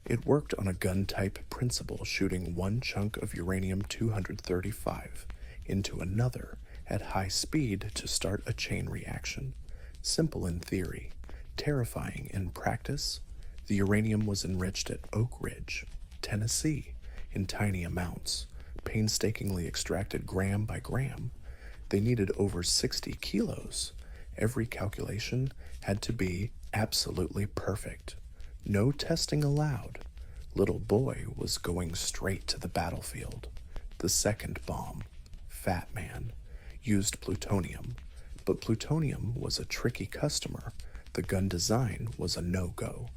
It worked on a gun-type principle, shooting one chunk of uranium-235 into another at high speed to start a chain reaction. Simple in theory, terrifying in practice. The uranium was enriched at Oak Ridge, Tennessee, in tiny amounts, painstakingly extracted gram by gram. They needed over 60 kilos. Every calculation had to be absolutely perfect. No testing allowed. Little Boy was going straight to the battlefield. The second bomb, Fat Man, used plutonium, but plutonium was a tricky customer. The gun design was a no-go.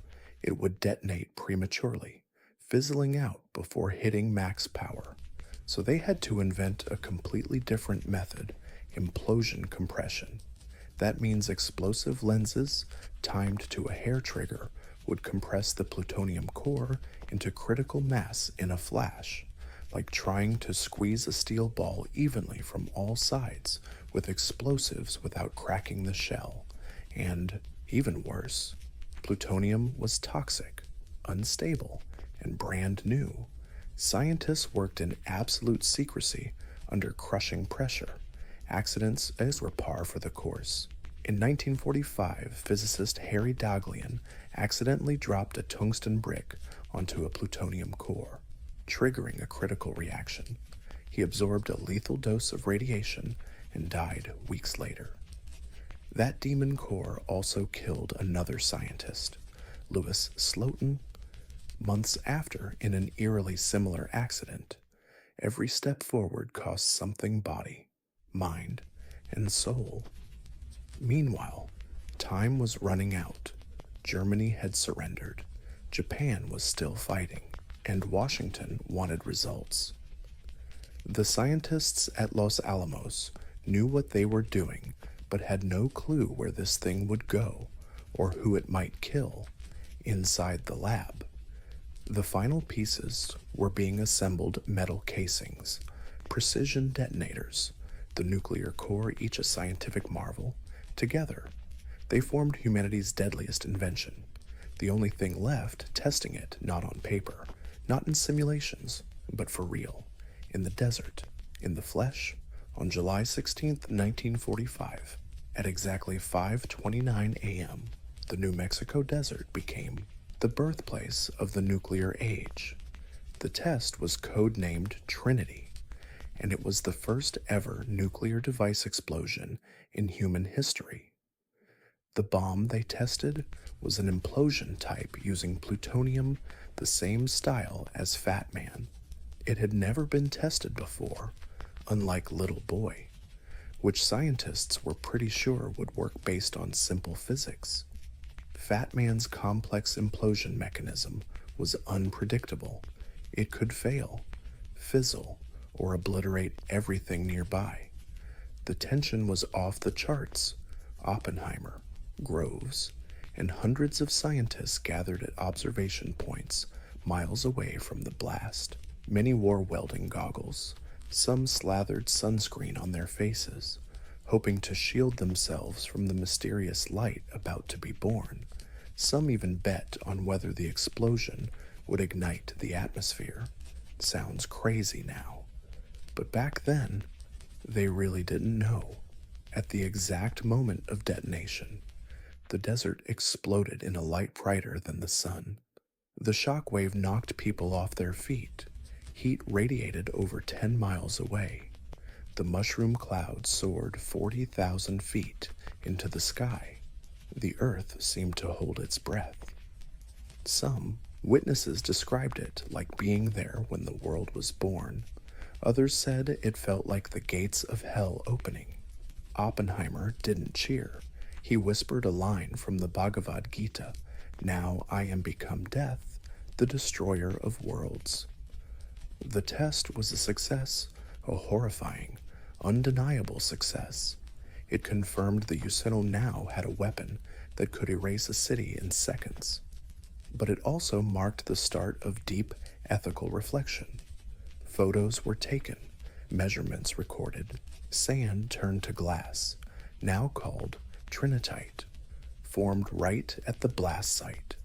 It would detonate prematurely, fizzling out before hitting max power. So they had to invent a completely different method: implosion compression. That means explosive lenses, timed to a hair trigger, would compress the plutonium core into critical mass in a flash, like trying to squeeze a steel ball evenly from all sides with explosives without cracking the shell. And, even worse, plutonium was toxic, unstable, and brand new. Scientists worked in absolute secrecy under crushing pressure. Accidents as were par for the course. In 1945, physicist Harry Daghlian accidentally dropped a tungsten brick onto a plutonium core, triggering a critical reaction. He absorbed a lethal dose of radiation and died weeks later. That demon core also killed another scientist, Louis Slotin, months after in an eerily similar accident. Every step forward cost something: body, mind, and soul. Meanwhile, time was running out. Germany had surrendered. Japan was still fighting, and Washington wanted results. The scientists at Los Alamos knew what they were doing, but had no clue where this thing would go or who it might kill. Inside the lab, the final pieces were being assembled: metal casings, precision detonators, the nuclear core, each a scientific marvel. Together, they formed humanity's deadliest invention. The only thing left, testing it, not on paper, not in simulations, but for real, in the desert, in the flesh, on July 16th, 1945, at exactly 5:29 a.m., the New Mexico desert became the birthplace of the nuclear age. The test was codenamed Trinity, and it was the first ever nuclear device explosion in human history. The bomb they tested was an implosion type using plutonium, the same style as Fat Man. It had never been tested before, unlike Little Boy, which scientists were pretty sure would work based on simple physics. Fat Man's complex implosion mechanism was unpredictable. It could fail, fizzle, or obliterate everything nearby. The tension was off the charts. Oppenheimer, Groves, and hundreds of scientists gathered at observation points miles away from the blast. Many wore welding goggles. Some slathered sunscreen on their faces, hoping to shield themselves from the mysterious light about to be born. Some even bet on whether the explosion would ignite the atmosphere. Sounds crazy now, but back then, they really didn't know. At the exact moment of detonation, the desert exploded in a light brighter than the sun. The shockwave knocked people off their feet. Heat radiated over 10 miles away. The mushroom cloud soared 40,000 feet into the sky. The earth seemed to hold its breath. Some witnesses described it like being there when the world was born. Others said it felt like the gates of hell opening. Oppenheimer didn't cheer. He whispered a line from the Bhagavad Gita, "Now I am become death, the destroyer of worlds." The test was a success, a horrifying, undeniable success. It confirmed the Useno now had a weapon that could erase a city in seconds. But it also marked the start of deep ethical reflection. Photos were taken, measurements recorded, sand turned to glass, now called trinitite, formed right at the blast site.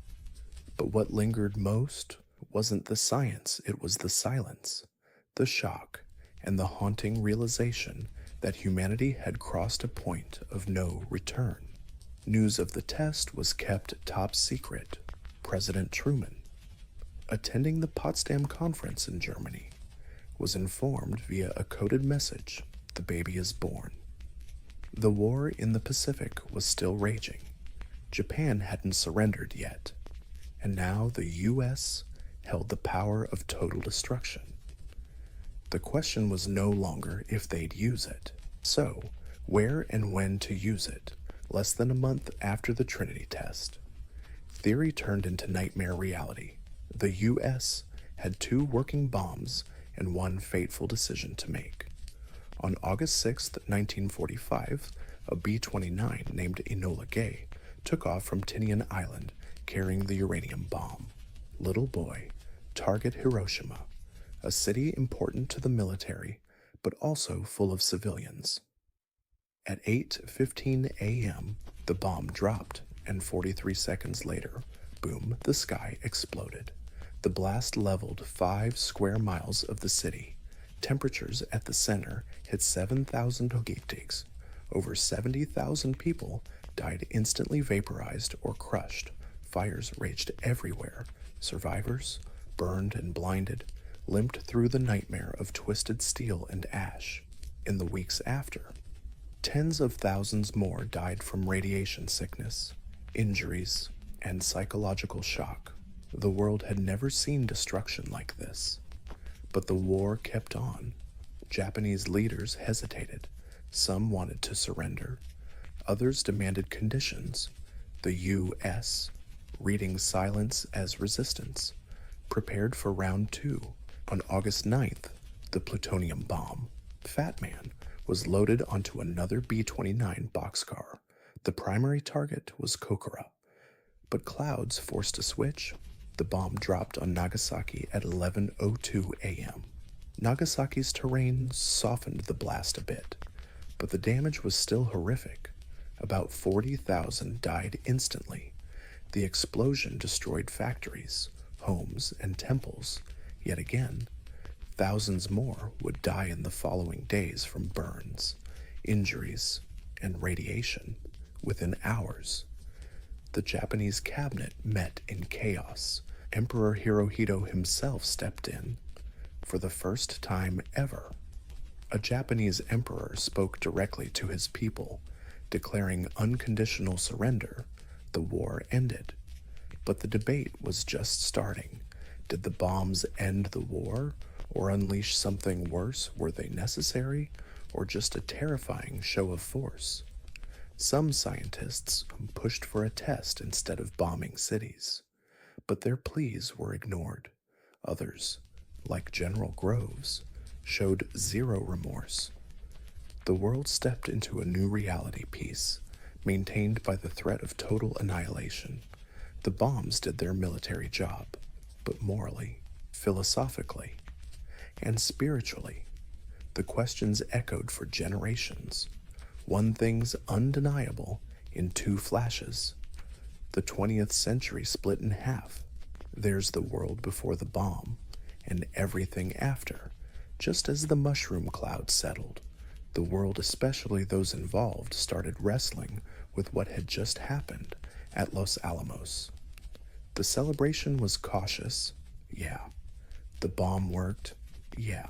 But what lingered most wasn't the science, it was the silence, the shock, and the haunting realization that humanity had crossed a point of no return. News of the test was kept top secret. President Truman, attending the Potsdam Conference in Germany, was informed via a coded message, "The baby is born." The war in the Pacific was still raging. Japan hadn't surrendered yet, and now the U.S. held the power of total destruction. The question was no longer if they'd use it. So, where and when to use it, less than a month after the Trinity test. Theory turned into nightmare reality. The U.S. had 2 working bombs and one fateful decision to make. On August 6, 1945, a B-29 named Enola Gay took off from Tinian Island carrying the uranium bomb. Little boy, target Hiroshima, a city important to the military, but also full of civilians. At 8:15 a.m., the bomb dropped, and 43 seconds later, boom, the sky exploded. The blast leveled 5 square miles of the city. Temperatures at the center hit 7,000 hogiptics. Over 70,000 people died instantly vaporized or crushed. Fires raged everywhere. Survivors, burned and blinded, limped through the nightmare of twisted steel and ash. In the weeks after, tens of thousands more died from radiation sickness, injuries, and psychological shock. The world had never seen destruction like this. But the war kept on. Japanese leaders hesitated. Some wanted to surrender. Others demanded conditions. The U.S., reading silence as resistance, prepared for round 2. On August 9th, the plutonium bomb, Fat Man, was loaded onto another B-29 boxcar. The primary target was Kokura. But clouds forced a switch. The bomb dropped on Nagasaki at 11:02 a.m. Nagasaki's terrain softened the blast a bit, but the damage was still horrific. About 40,000 died instantly. The explosion destroyed factories, homes, and temples. Yet again, thousands more would die in the following days from burns, injuries, and radiation within hours. The Japanese cabinet met in chaos. Emperor Hirohito himself stepped in. For the first time ever, a Japanese emperor spoke directly to his people, declaring unconditional surrender. The war ended. But the debate was just starting. Did the bombs end the war, or unleash something worse? Were they necessary, or just a terrifying show of force? Some scientists pushed for a test instead of bombing cities, but their pleas were ignored. Others, like General Groves, showed zero remorse. The world stepped into a new reality peace, maintained by the threat of total annihilation. The bombs did their military job, but morally, philosophically, and spiritually, the questions echoed for generations. One thing's undeniable in 2 flashes. The 20th century split in half. There's the world before the bomb, and everything after. Just as the mushroom cloud settled, the world, especially those involved, started wrestling with what had just happened at Los Alamos. The celebration was cautious, yeah. The bomb worked, yeah.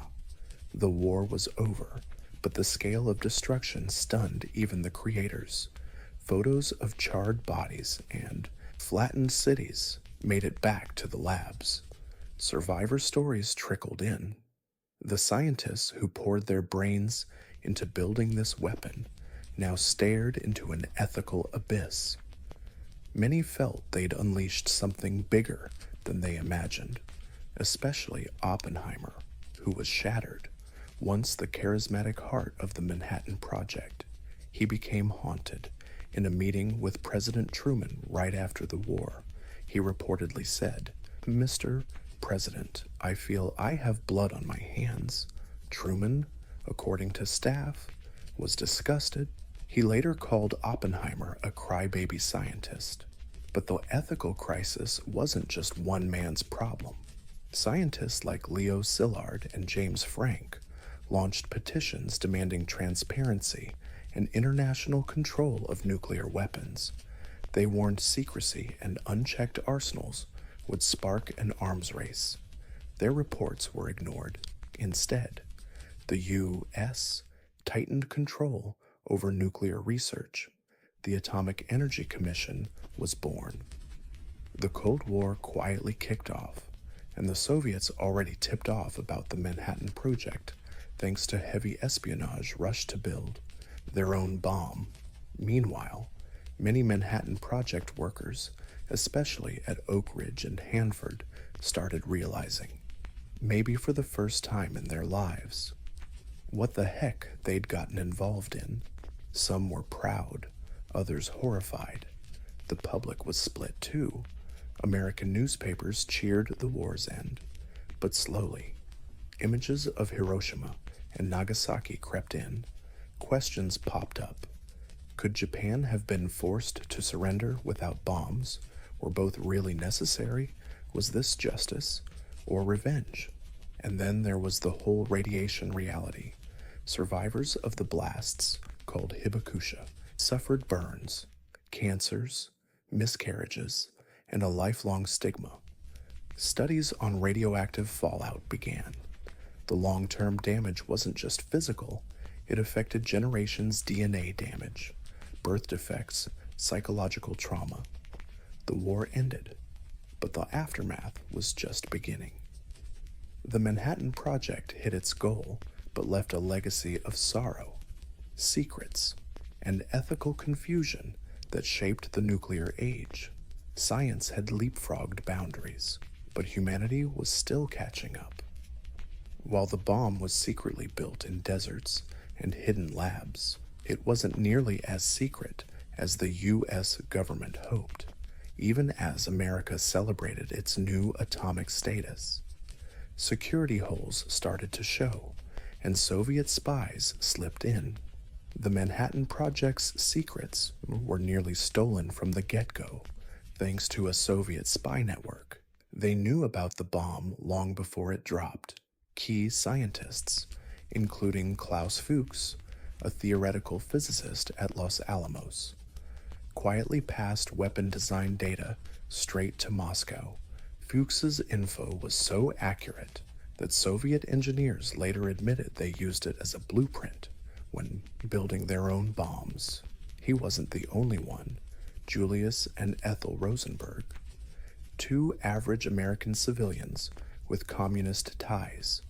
The war was over, but the scale of destruction stunned even the creators. Photos of charred bodies and flattened cities made it back to the labs. Survivor stories trickled in. The scientists who poured their brains into building this weapon now stared into an ethical abyss. Many felt they'd unleashed something bigger than they imagined, especially Oppenheimer, who was shattered. Once the charismatic heart of the Manhattan Project, he became haunted. In a meeting with President Truman right after the war, he reportedly said, "Mr. President, I feel I have blood on my hands." Truman, according to staff, was disgusted. He later called Oppenheimer a crybaby scientist. But the ethical crisis wasn't just one man's problem. Scientists like Leo Szilard and James Frank launched petitions demanding transparency and international control of nuclear weapons. They warned secrecy and unchecked arsenals would spark an arms race. Their reports were ignored. Instead, the U.S. tightened control over nuclear research. The Atomic Energy Commission was born. The Cold War quietly kicked off, and the Soviets, already tipped off about the Manhattan Project, thanks to heavy espionage, rushed to build their own bomb. Meanwhile, many Manhattan Project workers, especially at Oak Ridge and Hanford, started realizing, maybe for the first time in their lives, what the heck they'd gotten involved in. Some were proud, others horrified. The public was split too. American newspapers cheered the war's end, but slowly, images of Hiroshima and Nagasaki crept in. Questions popped up. Could Japan have been forced to surrender without bombs? Were both really necessary? Was this justice or revenge? And then there was the whole radiation reality. Survivors of the blasts, called hibakusha, suffered burns, cancers, miscarriages, and a lifelong stigma. Studies on radioactive fallout began. The long-term damage wasn't just physical, it affected generations' DNA damage, birth defects, psychological trauma. The war ended, but the aftermath was just beginning. The Manhattan Project hit its goal, but left a legacy of sorrow, secrets, and ethical confusion that shaped the nuclear age. Science had leapfrogged boundaries, but humanity was still catching up. While the bomb was secretly built in deserts and hidden labs, it wasn't nearly as secret as the U.S. government hoped, even as America celebrated its new atomic status. Security holes started to show, and Soviet spies slipped in. The Manhattan Project's secrets were nearly stolen from the get-go, thanks to a Soviet spy network. They knew about the bomb long before it dropped. Key scientists, including Klaus Fuchs, a theoretical physicist at Los Alamos, quietly passed weapon design data straight to Moscow. Fuchs's info was so accurate that Soviet engineers later admitted they used it as a blueprint when building their own bombs. He wasn't the only one. Julius and Ethel Rosenberg, two average American civilians with communist ties,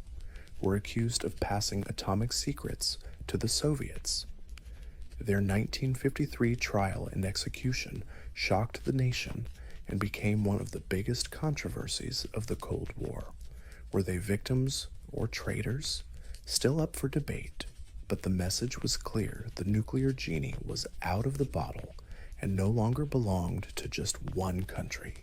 were accused of passing atomic secrets to the Soviets. Their 1953 trial and execution shocked the nation and became one of the biggest controversies of the Cold War. Were they victims or traitors? Still up for debate, but the message was clear: the nuclear genie was out of the bottle and no longer belonged to just one country.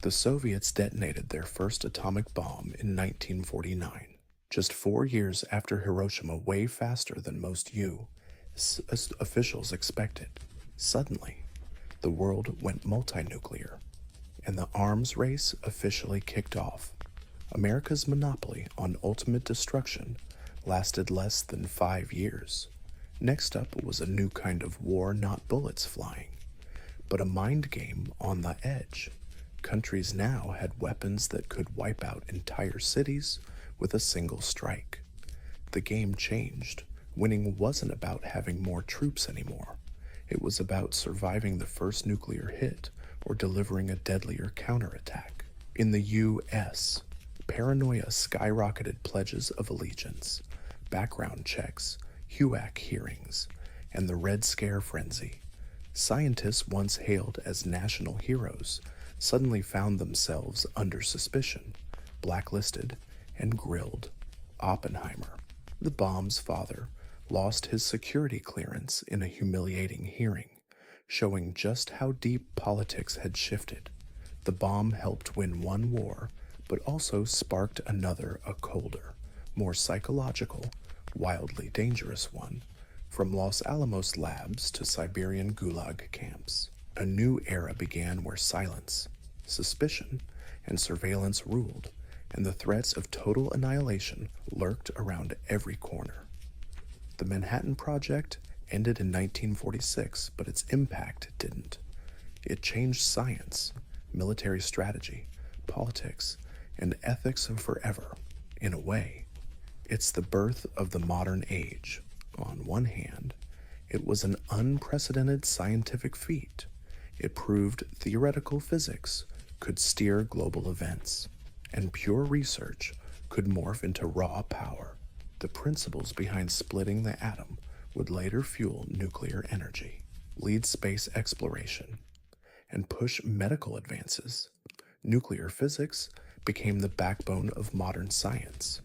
The Soviets detonated their first atomic bomb in 1949, just 4 years after Hiroshima, way faster than most U.S. officials expected. Suddenly, the world went multi-nuclear, and the arms race officially kicked off. America's monopoly on ultimate destruction lasted less than 5 years. Next up was a new kind of war, not bullets flying, but a mind game on the edge. Countries now had weapons that could wipe out entire cities with a single strike. The game changed. Winning wasn't about having more troops anymore. It was about surviving the first nuclear hit or delivering a deadlier counterattack. In the U.S., paranoia skyrocketed. Pledges of allegiance, background checks, HUAC hearings, and the Red Scare frenzy. Scientists once hailed as national heroes suddenly found themselves under suspicion, blacklisted, and grilled. Oppenheimer, the bomb's father, lost his security clearance in a humiliating hearing, showing just how deep politics had shifted. The bomb helped win one war, but also sparked another, a colder, more psychological, wildly dangerous one, from Los Alamos labs to Siberian gulag camps. A new era began where silence, suspicion, and surveillance ruled, and the threats of total annihilation lurked around every corner. The Manhattan Project ended in 1946, but its impact didn't. It changed science, military strategy, politics, and ethics forever. In a way, it's the birth of the modern age. On one hand, it was an unprecedented scientific feat. It proved theoretical physics could steer global events, and pure research could morph into raw power. The principles behind splitting the atom would later fuel nuclear energy, lead space exploration, and push medical advances. Nuclear physics became the backbone of modern science.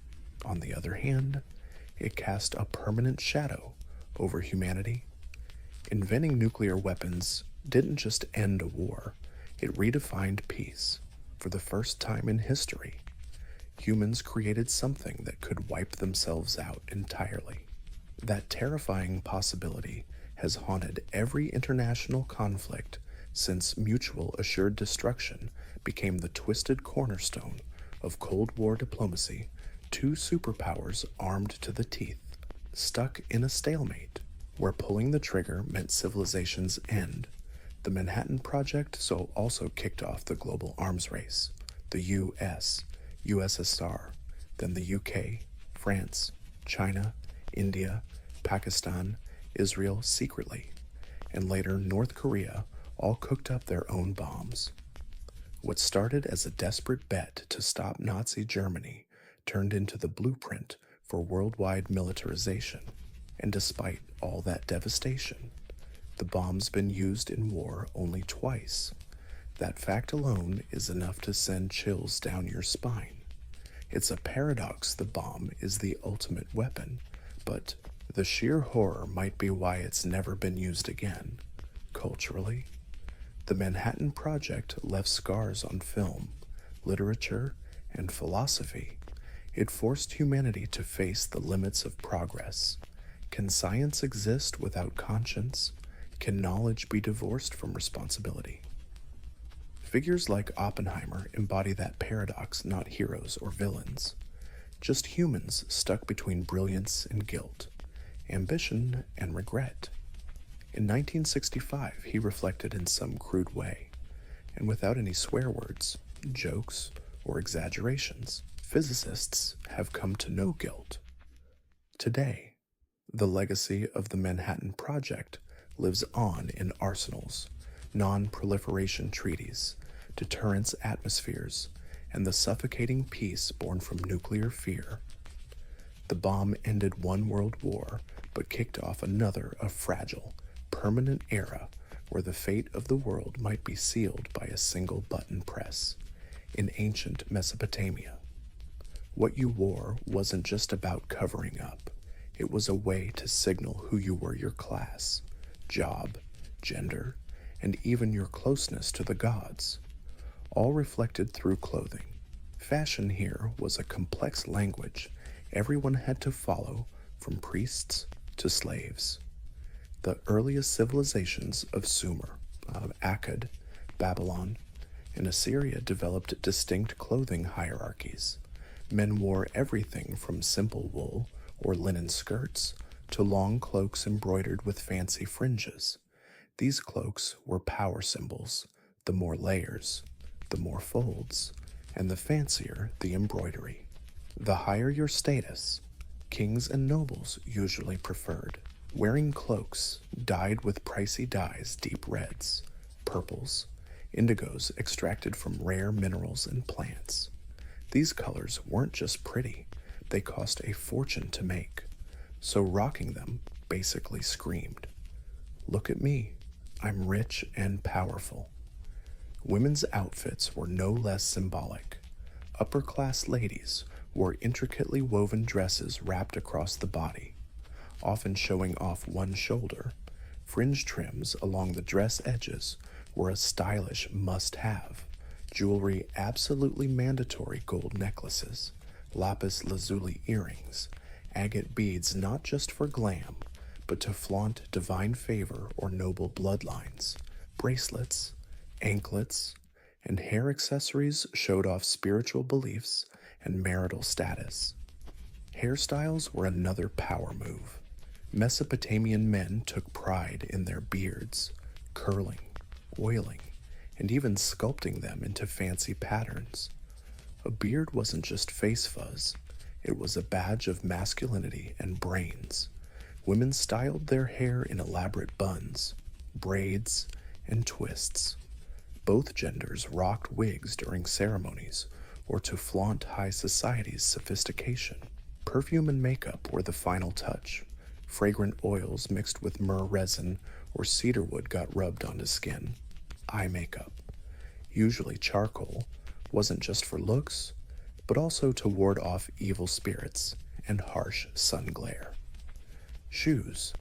On the other hand, it cast a permanent shadow over humanity. Inventing nuclear weapons didn't just end a war, it redefined peace. For the first time in history, humans created something that could wipe themselves out entirely. That terrifying possibility has haunted every international conflict since mutual assured destruction became the twisted cornerstone of Cold War diplomacy. Two superpowers armed to the teeth, stuck in a stalemate, where pulling the trigger meant civilization's end. The Manhattan Project also kicked off the global arms race. The US, USSR, then the UK, France, China, India, Pakistan, Israel secretly, and later North Korea all cooked up their own bombs. What started as a desperate bet to stop Nazi Germany turned into the blueprint for worldwide militarization, and despite all that devastation, the bomb's been used in war only twice. That fact alone is enough to send chills down your spine. It's a paradox the bomb is the ultimate weapon, but the sheer horror might be why it's never been used again. Culturally, the Manhattan Project left scars on film, literature, and philosophy. It forced humanity to face the limits of progress. Can science exist without conscience? Can knowledge be divorced from responsibility? Figures like Oppenheimer embody that paradox, not heroes or villains, just humans stuck between brilliance and guilt, ambition and regret. In 1965, he reflected in some crude way, and without any swear words, jokes, or exaggerations. Physicists have come to know guilt. Today, the legacy of the Manhattan Project lives on in arsenals, non-proliferation treaties, deterrence atmospheres, and the suffocating peace born from nuclear fear. The bomb ended one world war, but kicked off another, a fragile, permanent era where the fate of the world might be sealed by a single button press. In ancient Mesopotamia, what you wore wasn't just about covering up. It was a way to signal who you were, your class, job, gender, and even your closeness to the gods, all reflected through clothing. Fashion here was a complex language everyone had to follow, from priests to slaves. The earliest civilizations of Sumer, Akkad, Babylon, and Assyria developed distinct clothing hierarchies. Men wore everything from simple wool or linen skirts to long cloaks embroidered with fancy fringes. These cloaks were power symbols. The more layers, the more folds, and the fancier the embroidery. The higher your status, kings and nobles usually preferred. Wearing cloaks dyed with pricey dyes, deep reds, purples, indigos extracted from rare minerals and plants. These colors weren't just pretty, they cost a fortune to make, so rocking them basically screamed, Look at me. I'm rich and powerful. Women's outfits were no less symbolic. Upper-class ladies wore intricately woven dresses wrapped across the body, often showing off one shoulder. Fringe trims along the dress edges were a stylish must-have. Jewelry absolutely mandatory: gold necklaces, lapis lazuli earrings, agate beads not just for glam, but to flaunt divine favor or noble bloodlines. Bracelets, anklets, and hair accessories showed off spiritual beliefs and marital status. Hairstyles were another power move. Mesopotamian men took pride in their beards, curling, oiling, and even sculpting them into fancy patterns. A beard wasn't just face fuzz, it was a badge of masculinity and brains. Women styled their hair in elaborate buns, braids, and twists. Both genders rocked wigs during ceremonies or to flaunt high society's sophistication. Perfume and makeup were the final touch. Fragrant oils mixed with myrrh resin or cedarwood got rubbed onto skin. Eye makeup, usually charcoal, wasn't just for looks, but also to ward off evil spirits and harsh sun glare. Shoes.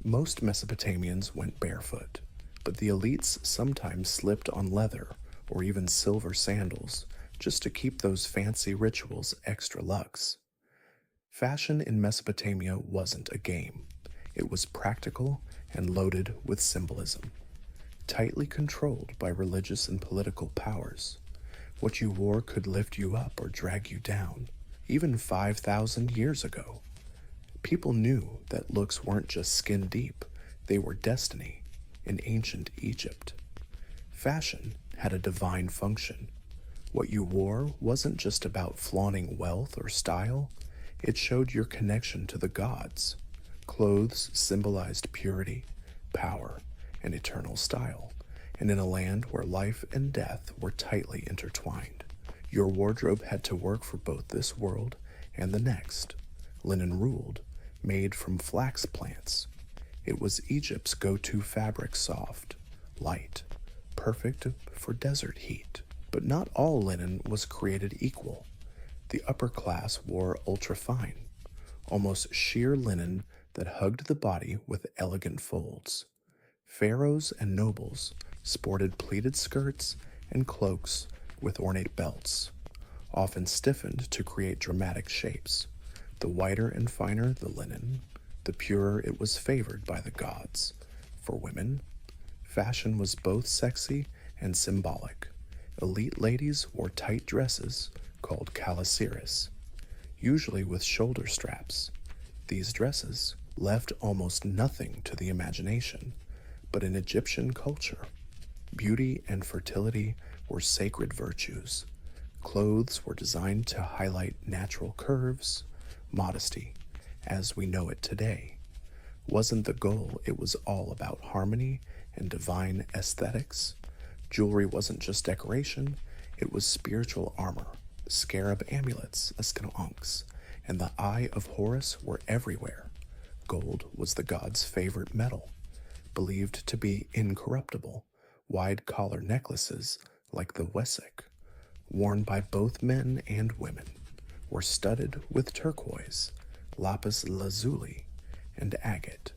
Most Mesopotamians went barefoot, but the elites sometimes slipped on leather or even silver sandals just to keep those fancy rituals extra luxe. Fashion in Mesopotamia wasn't a game. It was practical and loaded with symbolism. Tightly controlled by religious and political powers, what you wore could lift you up or drag you down, even 5,000 years ago. People knew that looks weren't just skin deep, they were destiny in ancient Egypt. Fashion had a divine function. What you wore wasn't just about flaunting wealth or style, it showed your connection to the gods. Clothes symbolized purity, power, and eternal style, and in a land where life and death were tightly intertwined, your wardrobe had to work for both this world and the next. Linen ruled, made from flax plants. It was Egypt's go-to fabric, soft, light, perfect for desert heat. But not all linen was created equal. The upper class wore ultra-fine, almost sheer linen that hugged the body with elegant folds. Pharaohs and nobles sported pleated skirts and cloaks with ornate belts, often stiffened to create dramatic shapes. The whiter and finer the linen, the purer it was favored by the gods. For women, fashion was both sexy and symbolic. Elite ladies wore tight dresses called calasiris, usually with shoulder straps. These dresses left almost nothing to the imagination, but in Egyptian culture, beauty and fertility were sacred virtues. Clothes were designed to highlight natural curves. Modesty, as we know it today, wasn't the goal, it was all about harmony and divine aesthetics. Jewelry wasn't just decoration, it was spiritual armor. Scarab amulets, eskanonks, and the Eye of Horus were everywhere. Gold was the god's favorite metal, believed to be incorruptible. Wide collar necklaces, like the wesek, worn by both men and women, were studded with turquoise, lapis lazuli, and agate.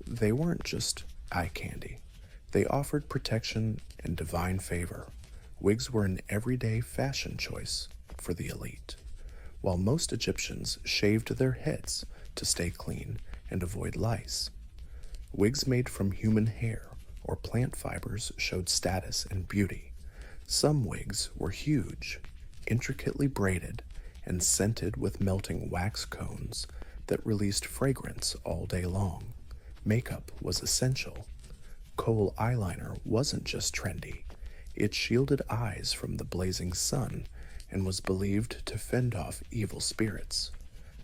They weren't just eye candy. They offered protection and divine favor. Wigs were an everyday fashion choice for the elite. While most Egyptians shaved their heads to stay clean and avoid lice, wigs made from human hair or plant fibers showed status and beauty. Some wigs were huge, intricately braided, and scented with melting wax cones that released fragrance all day long. Makeup was essential. Kohl eyeliner wasn't just trendy, it shielded eyes from the blazing sun and was believed to fend off evil spirits.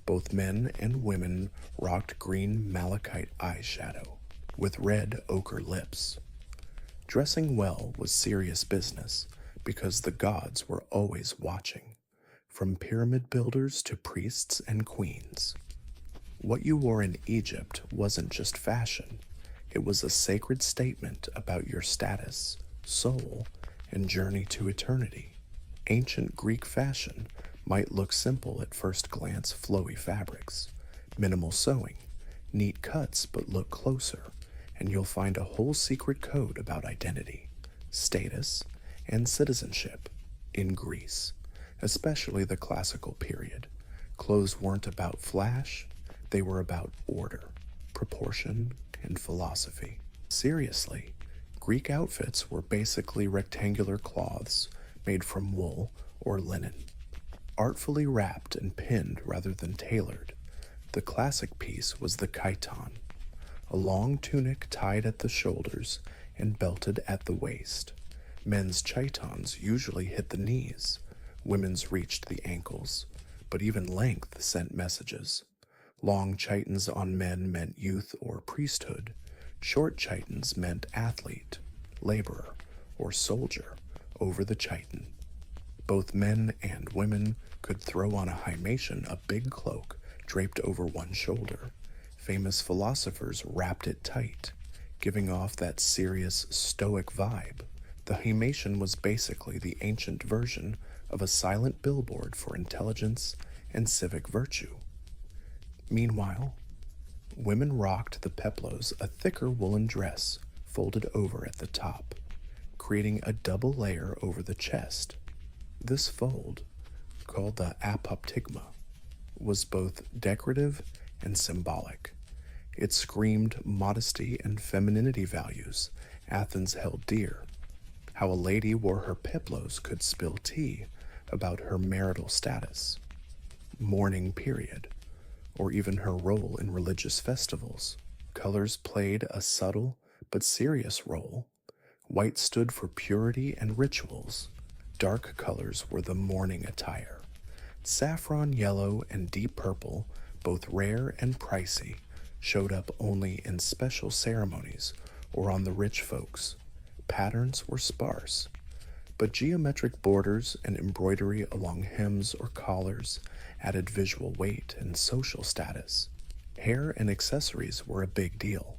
Both men and women rocked green malachite eyeshadow with red ochre lips. Dressing well was serious business because the gods were always watching, from pyramid builders to priests and queens. What you wore in Egypt wasn't just fashion, It was a sacred statement about your status, soul, and journey to eternity. Ancient Greek fashion might look simple at first glance: flowy fabrics, minimal sewing, neat cuts, but look closer, and you'll find a whole secret code about identity, status, and citizenship in Greece, especially the classical period. Clothes weren't about flash, they were about order, proportion, and philosophy. Seriously, Greek outfits were basically rectangular cloths made from wool or linen, artfully wrapped and pinned rather than tailored. The classic piece was the chiton, a long tunic tied at the shoulders and belted at the waist. Men's chitons usually hit the knees, women's reached the ankles, but even length sent messages. Long chitons on men meant youth or priesthood. Short chitons meant athlete, laborer, or soldier over the chiton. Both men and women could throw on a himation, a big cloak draped over one shoulder. Famous philosophers wrapped it tight, giving off that serious, stoic vibe. The himation was basically the ancient version of a silent billboard for intelligence and civic virtue. Meanwhile, women rocked the peplos, a thicker woolen dress folded over at the top, creating a double layer over the chest. This fold, called the apoptygma, was both decorative and symbolic. It screamed modesty and femininity values Athens held dear. How a lady wore her peplos could spill tea about her marital status, mourning period, or even her role in religious festivals. Colors played a subtle but serious role. White stood for purity and rituals. Dark colors were the mourning attire. Saffron yellow and deep purple, both rare and pricey, showed up only in special ceremonies or on the rich folks. Patterns were sparse, but geometric borders and embroidery along hems or collars added visual weight and social status. Hair and accessories were a big deal.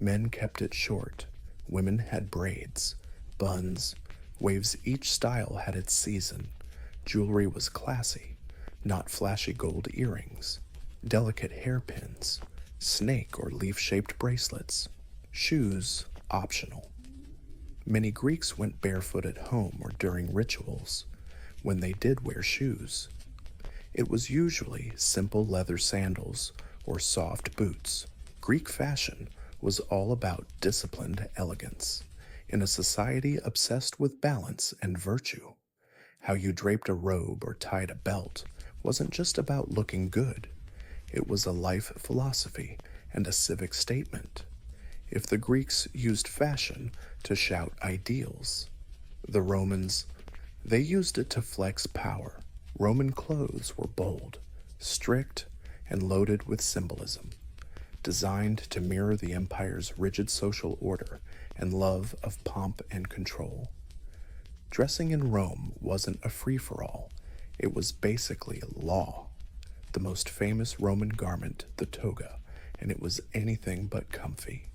Men kept it short. Women had braids, buns, waves. Each style had its season. Jewelry was classy, not flashy gold earrings. Delicate hairpins, snake or leaf-shaped bracelets. Shoes, optional. Many Greeks went barefoot at home or during rituals, when they did wear shoes. It was usually simple leather sandals or soft boots. Greek fashion was all about disciplined elegance. In a society obsessed with balance and virtue, how you draped a robe or tied a belt wasn't just about looking good. It was a life philosophy and a civic statement. If the Greeks used fashion to shout ideals, the Romans, they used it to flex power. Roman clothes were bold, strict, and loaded with symbolism, designed to mirror the empire's rigid social order and love of pomp and control. Dressing in Rome wasn't a free-for-all. It was basically law. The most famous Roman garment, the toga, and it was anything but comfy,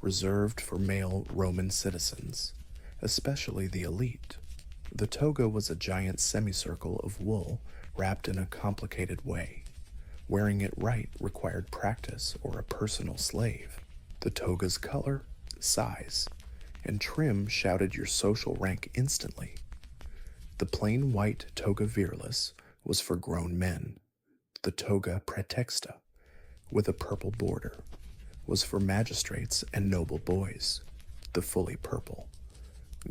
reserved for male Roman citizens, especially the elite. The toga was a giant semicircle of wool wrapped in a complicated way. Wearing it right required practice or a personal slave. The toga's color, size, and trim shouted your social rank instantly. The plain white toga virilis was for grown men. The toga praetexta, with a purple border, was for magistrates and noble boys. The fully purple,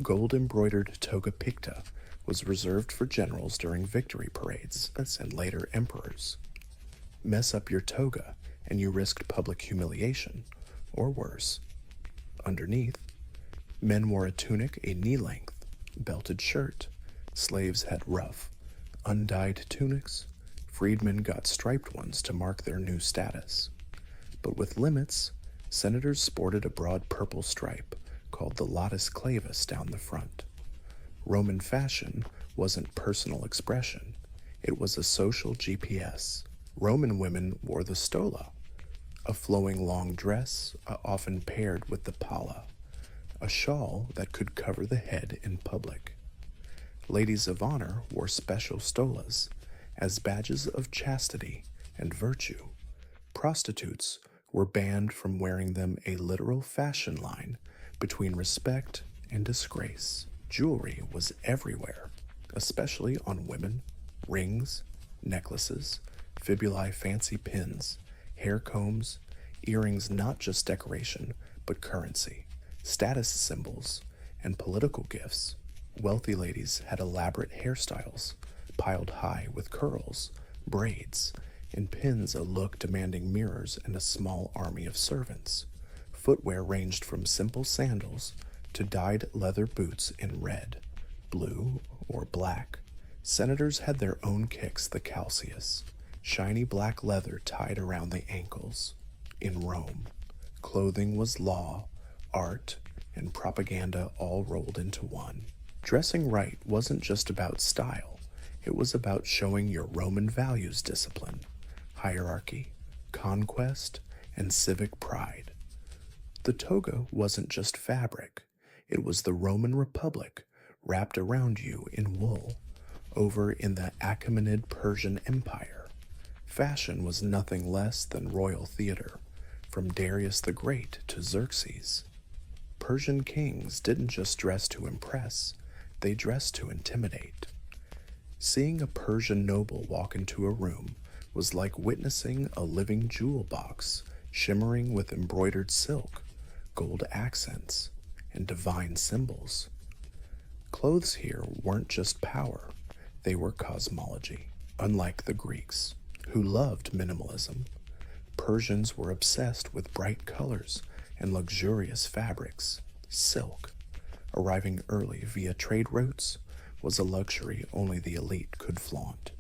gold-embroidered toga picta was reserved for generals during victory parades and later emperors. Mess up your toga and you risked public humiliation, or worse. Underneath, men wore a tunic a knee-length, belted shirt. Slaves had rough, undyed tunics. Freedmen got striped ones to mark their new status. But with limits, senators sported a broad purple stripe called the latus clavus down the front. Roman fashion wasn't personal expression. It was a social GPS. Roman women wore the stola, a flowing long dress, often paired with the palla, a shawl that could cover the head in public. Ladies of honor wore special stolas as badges of chastity and virtue. Prostitutes were banned from wearing them, a literal fashion line between respect and disgrace. Jewelry was everywhere, especially on women: rings, necklaces, fibulae, fancy pins, hair combs, earrings, not just decoration, but currency, status symbols, and political gifts. Wealthy ladies had elaborate hairstyles, piled high with curls, braids, and pins, a look demanding mirrors and a small army of servants. Footwear ranged from simple sandals to dyed leather boots in red, blue, or black. Senators had their own kicks, the calceus, shiny black leather tied around the ankles. In Rome, clothing was law, art, and propaganda all rolled into one. Dressing right wasn't just about style, it was about showing your Roman values: discipline, hierarchy, conquest, and civic pride. The toga wasn't just fabric, it was the Roman Republic wrapped around you in wool. Over in the Achaemenid Persian Empire, fashion was nothing less than royal theater, from Darius the Great to Xerxes. Persian kings didn't just dress to impress, they dressed to intimidate. Seeing a Persian noble walk into a room was like witnessing a living jewel box shimmering with embroidered silk, gold accents, and divine symbols. Clothes here weren't just power, they were cosmology. Unlike the Greeks, who loved minimalism, Persians were obsessed with bright colors and luxurious fabrics. Silk, arriving early via trade routes, was a luxury only the elite could flaunt.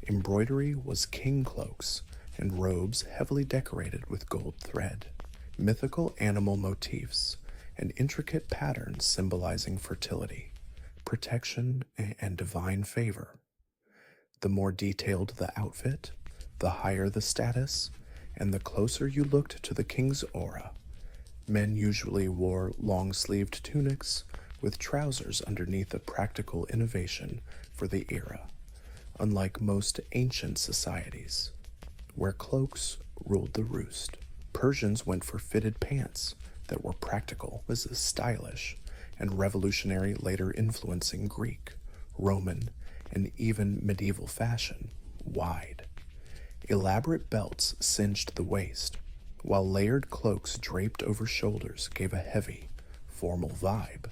Embroidery was king cloaks and robes heavily decorated with gold thread, mythical animal motifs, and intricate patterns symbolizing fertility, protection, and divine favor. The more detailed the outfit, the higher the status, and the closer you looked to the king's aura. Men usually wore long-sleeved tunics with trousers underneath, a practical innovation for the era, unlike most ancient societies, where cloaks ruled the roost. Persians went for fitted pants that were practical, was stylish, and revolutionary, later influencing Greek, Roman, and even medieval fashion. Wide, elaborate belts cinched the waist, while layered cloaks draped over shoulders gave a heavy, formal vibe.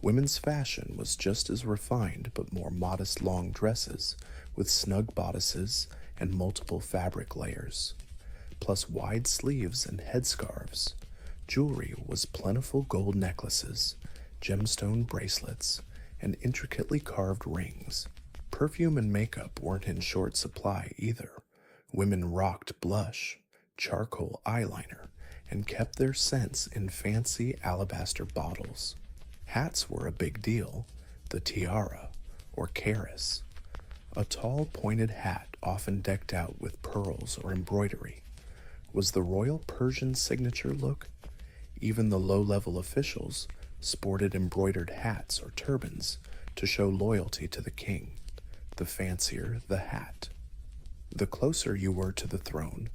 Women's fashion was just as refined but more modest: long dresses with snug bodices and multiple fabric layers, plus wide sleeves and headscarves. Jewelry was plentiful: gold necklaces, gemstone bracelets, and intricately carved rings. Perfume and makeup weren't in short supply either. Women rocked blush, charcoal eyeliner, and kept their scents in fancy alabaster bottles. Hats were a big deal: the tiara, or karis, a tall pointed hat often decked out with pearls or embroidery, was the royal Persian signature look. Even the low-level officials sported embroidered hats or turbans to show loyalty to the king. The fancier the hat, the closer you were to the throne.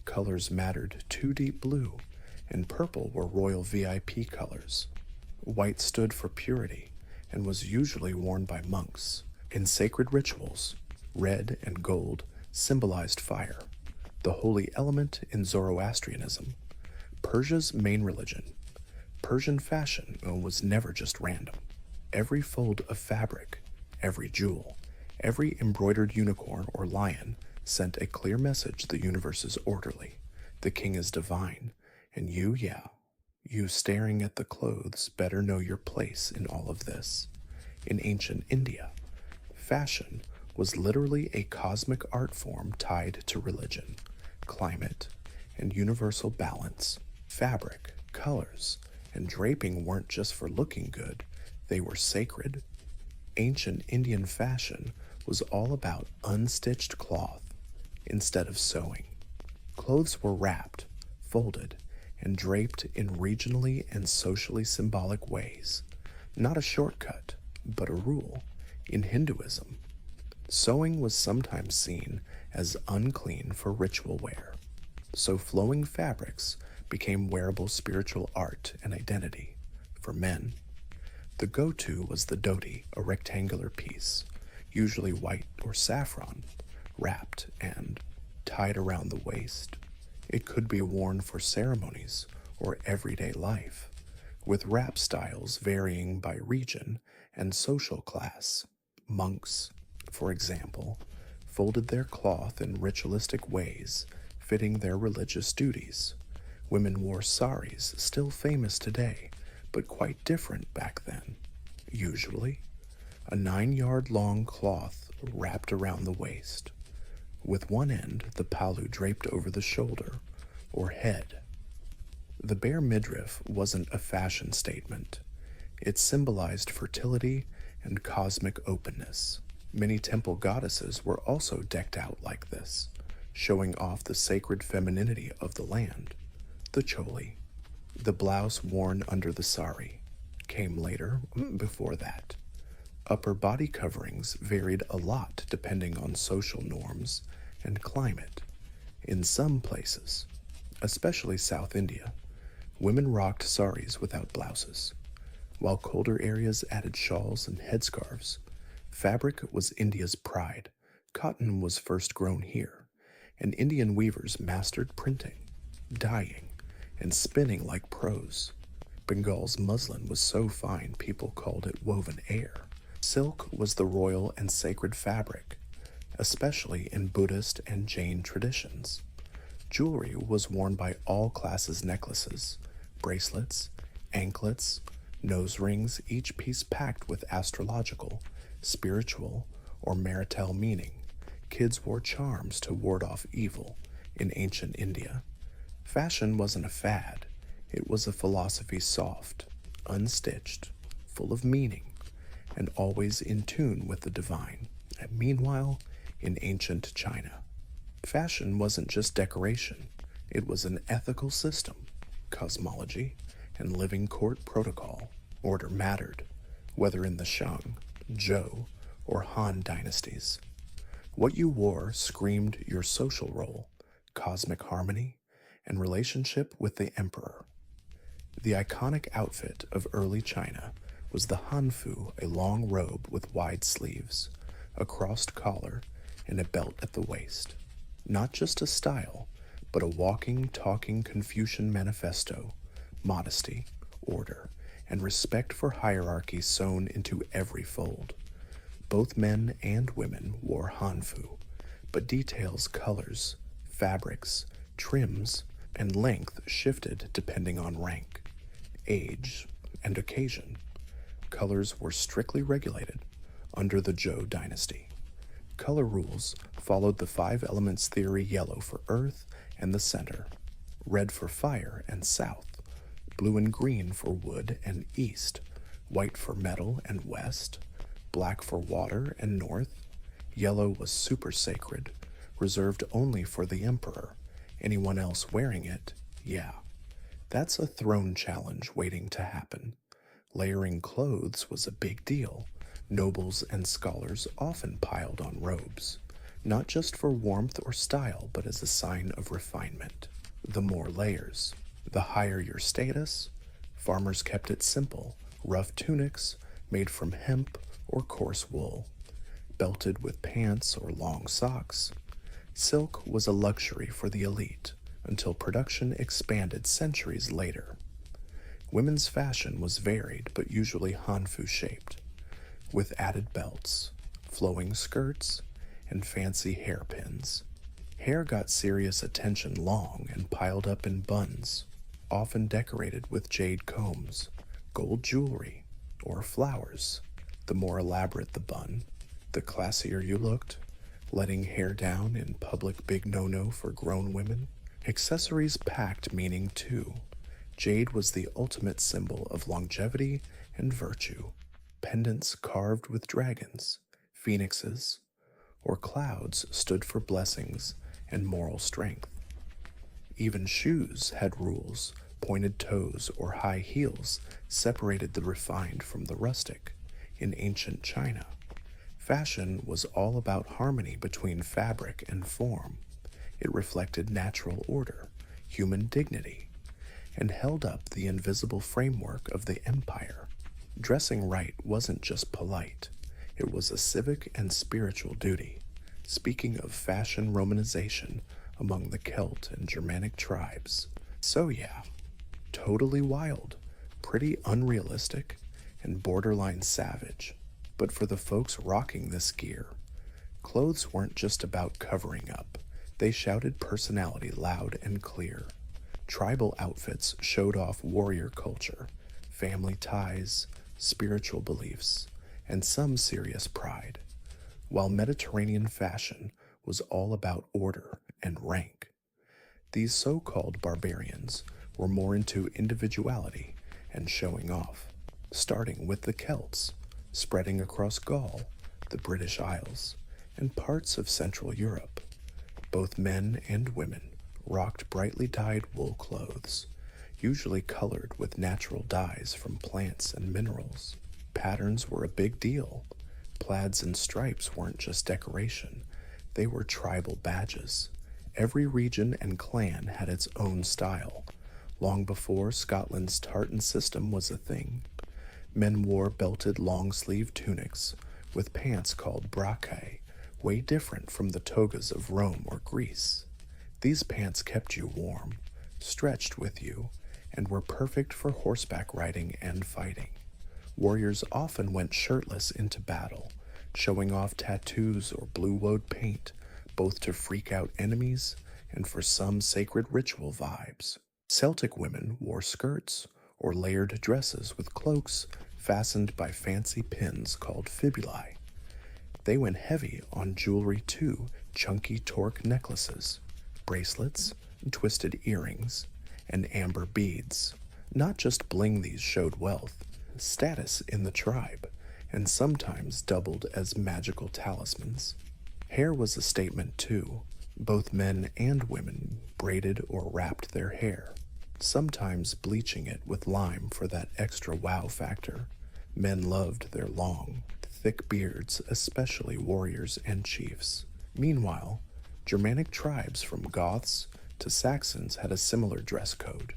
Colors mattered too: deep blue and purple were royal VIP colors. White stood for purity and was usually worn by monks. In sacred rituals, red and gold symbolized fire, the holy element in Zoroastrianism, Persia's main religion. Persian fashion was never just random. Every fold of fabric, every jewel, every embroidered unicorn or lion sent a clear message: the universe is orderly, the king is divine, and you staring at the clothes better know your place in all of this. In ancient India, fashion was literally a cosmic art form tied to religion, climate, and universal balance. Fabric, colors, and draping weren't just for looking good, they were sacred. Ancient Indian fashion was all about unstitched cloth instead of sewing. Clothes were wrapped, folded and draped in regionally and socially symbolic ways. Not a shortcut, but a rule. In Hinduism, sewing was sometimes seen as unclean for ritual wear, so flowing fabrics became wearable spiritual art and identity. For men, the go-to was the dhoti, a rectangular piece, usually white or saffron, wrapped and tied around the waist. It could be worn for ceremonies or everyday life, with wrap styles varying by region and social class. Monks, for example, folded their cloth in ritualistic ways, fitting their religious duties. Women wore saris, still famous today, but quite different back then. Usually, a 9-yard-long cloth wrapped around the waist, with one end the palu draped over the shoulder or head. The bare midriff wasn't a fashion statement. It symbolized fertility and cosmic openness. Many temple goddesses were also decked out like this, showing off the sacred femininity of the land. The choli, the blouse worn under the sari, came later, before that. Upper body coverings varied a lot depending on social norms and climate. In some places, especially South India, women rocked saris without blouses, while colder areas added shawls and headscarves. Fabric was India's pride. Cotton was first grown here, and Indian weavers mastered printing, dyeing, and spinning like pros. Bengal's muslin was so fine people called it woven air. Silk was the royal and sacred fabric, especially in Buddhist and Jain traditions. Jewelry was worn by all classes: necklaces, bracelets, anklets, nose rings, each piece packed with astrological, spiritual, or marital meaning. Kids wore charms to ward off evil in ancient India. Fashion wasn't a fad, it was a philosophy, soft, unstitched, full of meaning, and always in tune with the divine. And meanwhile, in ancient China, fashion wasn't just decoration, it was an ethical system, cosmology, and living court protocol. Order mattered, whether in the Shang, Zhou, or Han dynasties. What you wore screamed your social role, cosmic harmony, and relationship with the emperor. The iconic outfit of early China was the hanfu, a long robe with wide sleeves, a crossed collar, and a belt at the waist. Not just a style, but a walking, talking Confucian manifesto: modesty, order, and respect for hierarchy sewn into every fold. Both men and women wore hanfu, but details, colors, fabrics, trims, and length shifted depending on rank, age, and occasion. Colors were strictly regulated under the Zhou dynasty. Color rules followed the 5 elements theory: yellow for earth and the center, red for fire and south, blue and green for wood and east, white for metal and west, black for water and north. Yellow was super sacred, reserved only for the emperor. Anyone else wearing it, yeah, that's a throne challenge waiting to happen. Layering clothes was a big deal. Nobles and scholars often piled on robes, not just for warmth or style, but as a sign of refinement. The more layers, the higher your status. Farmers kept it simple: rough tunics made from hemp or coarse wool, belted with pants or long socks. Silk was a luxury for the elite until production expanded centuries later. Women's fashion was varied but usually hanfu shaped, with added belts, flowing skirts, and fancy hairpins. Hair got serious attention long and piled up in buns, often decorated with jade combs, gold jewelry, or flowers. The more elaborate the bun, the classier you looked. Letting hair down in public, big no-no for grown women. Accessories packed meaning too. Jade was the ultimate symbol of longevity and virtue. Pendants carved with dragons, phoenixes, or clouds stood for blessings and moral strength. Even shoes had rules. Pointed toes or high heels separated the refined from the rustic. In ancient China, fashion was all about harmony between fabric and form. It reflected natural order, human dignity, and held up the invisible framework of the empire. Dressing right wasn't just polite, it was a civic and spiritual duty. Speaking of fashion romanization among the Celt and Germanic tribes. So, yeah, totally wild, pretty unrealistic, and borderline savage. But for the folks rocking this gear, clothes weren't just about covering up, they shouted personality loud and clear. Tribal outfits showed off warrior culture, family ties, spiritual beliefs, and some serious pride, while Mediterranean fashion was all about order and rank. These so-called barbarians were more into individuality and showing off, starting with the Celts, spreading across Gaul, the British Isles, and parts of Central Europe. Both men and women rocked brightly dyed wool clothes, usually colored with natural dyes from plants and minerals. Patterns were a big deal. Plaids and stripes weren't just decoration, they were tribal badges. Every region and clan had its own style. Long before Scotland's tartan system was a thing, men wore belted long-sleeved tunics with pants called bracae, way different from the togas of Rome or Greece. These pants kept you warm, stretched with you, and were perfect for horseback riding and fighting. Warriors often went shirtless into battle, showing off tattoos or blue-woad paint, both to freak out enemies and for some sacred ritual vibes. Celtic women wore skirts or layered dresses with cloaks fastened by fancy pins called fibulae. They went heavy on jewelry too, chunky torque necklaces, bracelets, and twisted earrings, and amber beads. Not just bling, these showed wealth, status in the tribe, and sometimes doubled as magical talismans. Hair was a statement too. Both men and women braided or wrapped their hair, sometimes bleaching it with lime for that extra wow factor. Men loved their long, thick beards, especially warriors and chiefs. Meanwhile, Germanic tribes from Goths to Saxons had a similar dress code.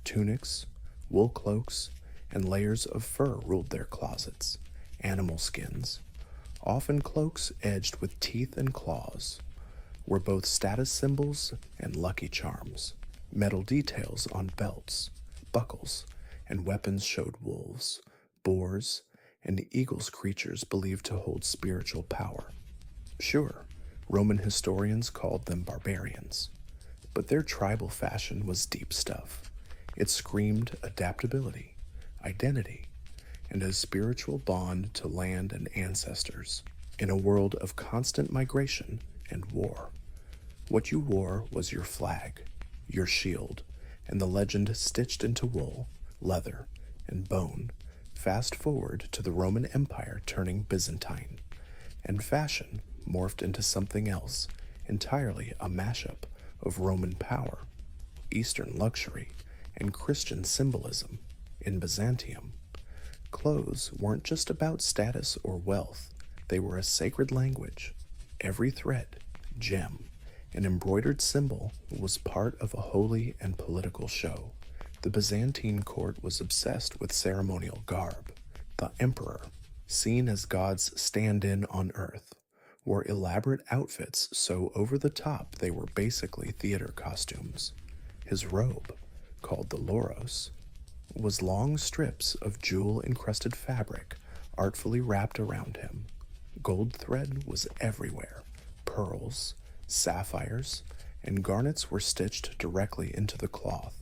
Tunics, wool cloaks, and layers of fur ruled their closets. Animal skins, often cloaks edged with teeth and claws, were both status symbols and lucky charms. Metal details on belts, buckles, and weapons showed wolves, boars, and eagles, creatures believed to hold spiritual power. Sure, Roman historians called them barbarians, but their tribal fashion was deep stuff. It screamed adaptability, identity, and a spiritual bond to land and ancestors. In a world of constant migration and war, what you wore was your flag, your shield, and the legend stitched into wool, leather, and bone. Fast forward to the Roman Empire turning Byzantine, and fashion morphed into something else, entirely a mashup of Roman power, Eastern luxury, and Christian symbolism. In Byzantium, clothes weren't just about status or wealth, they were a sacred language. Every thread, gem, and embroidered symbol was part of a holy and political show. The Byzantine court was obsessed with ceremonial garb. The emperor, seen as God's stand-in on earth, wore elaborate outfits so over the top they were basically theater costumes. His robe, called the loros, was long strips of jewel-encrusted fabric artfully wrapped around him. Gold thread was everywhere. Pearls, sapphires, and garnets were stitched directly into the cloth.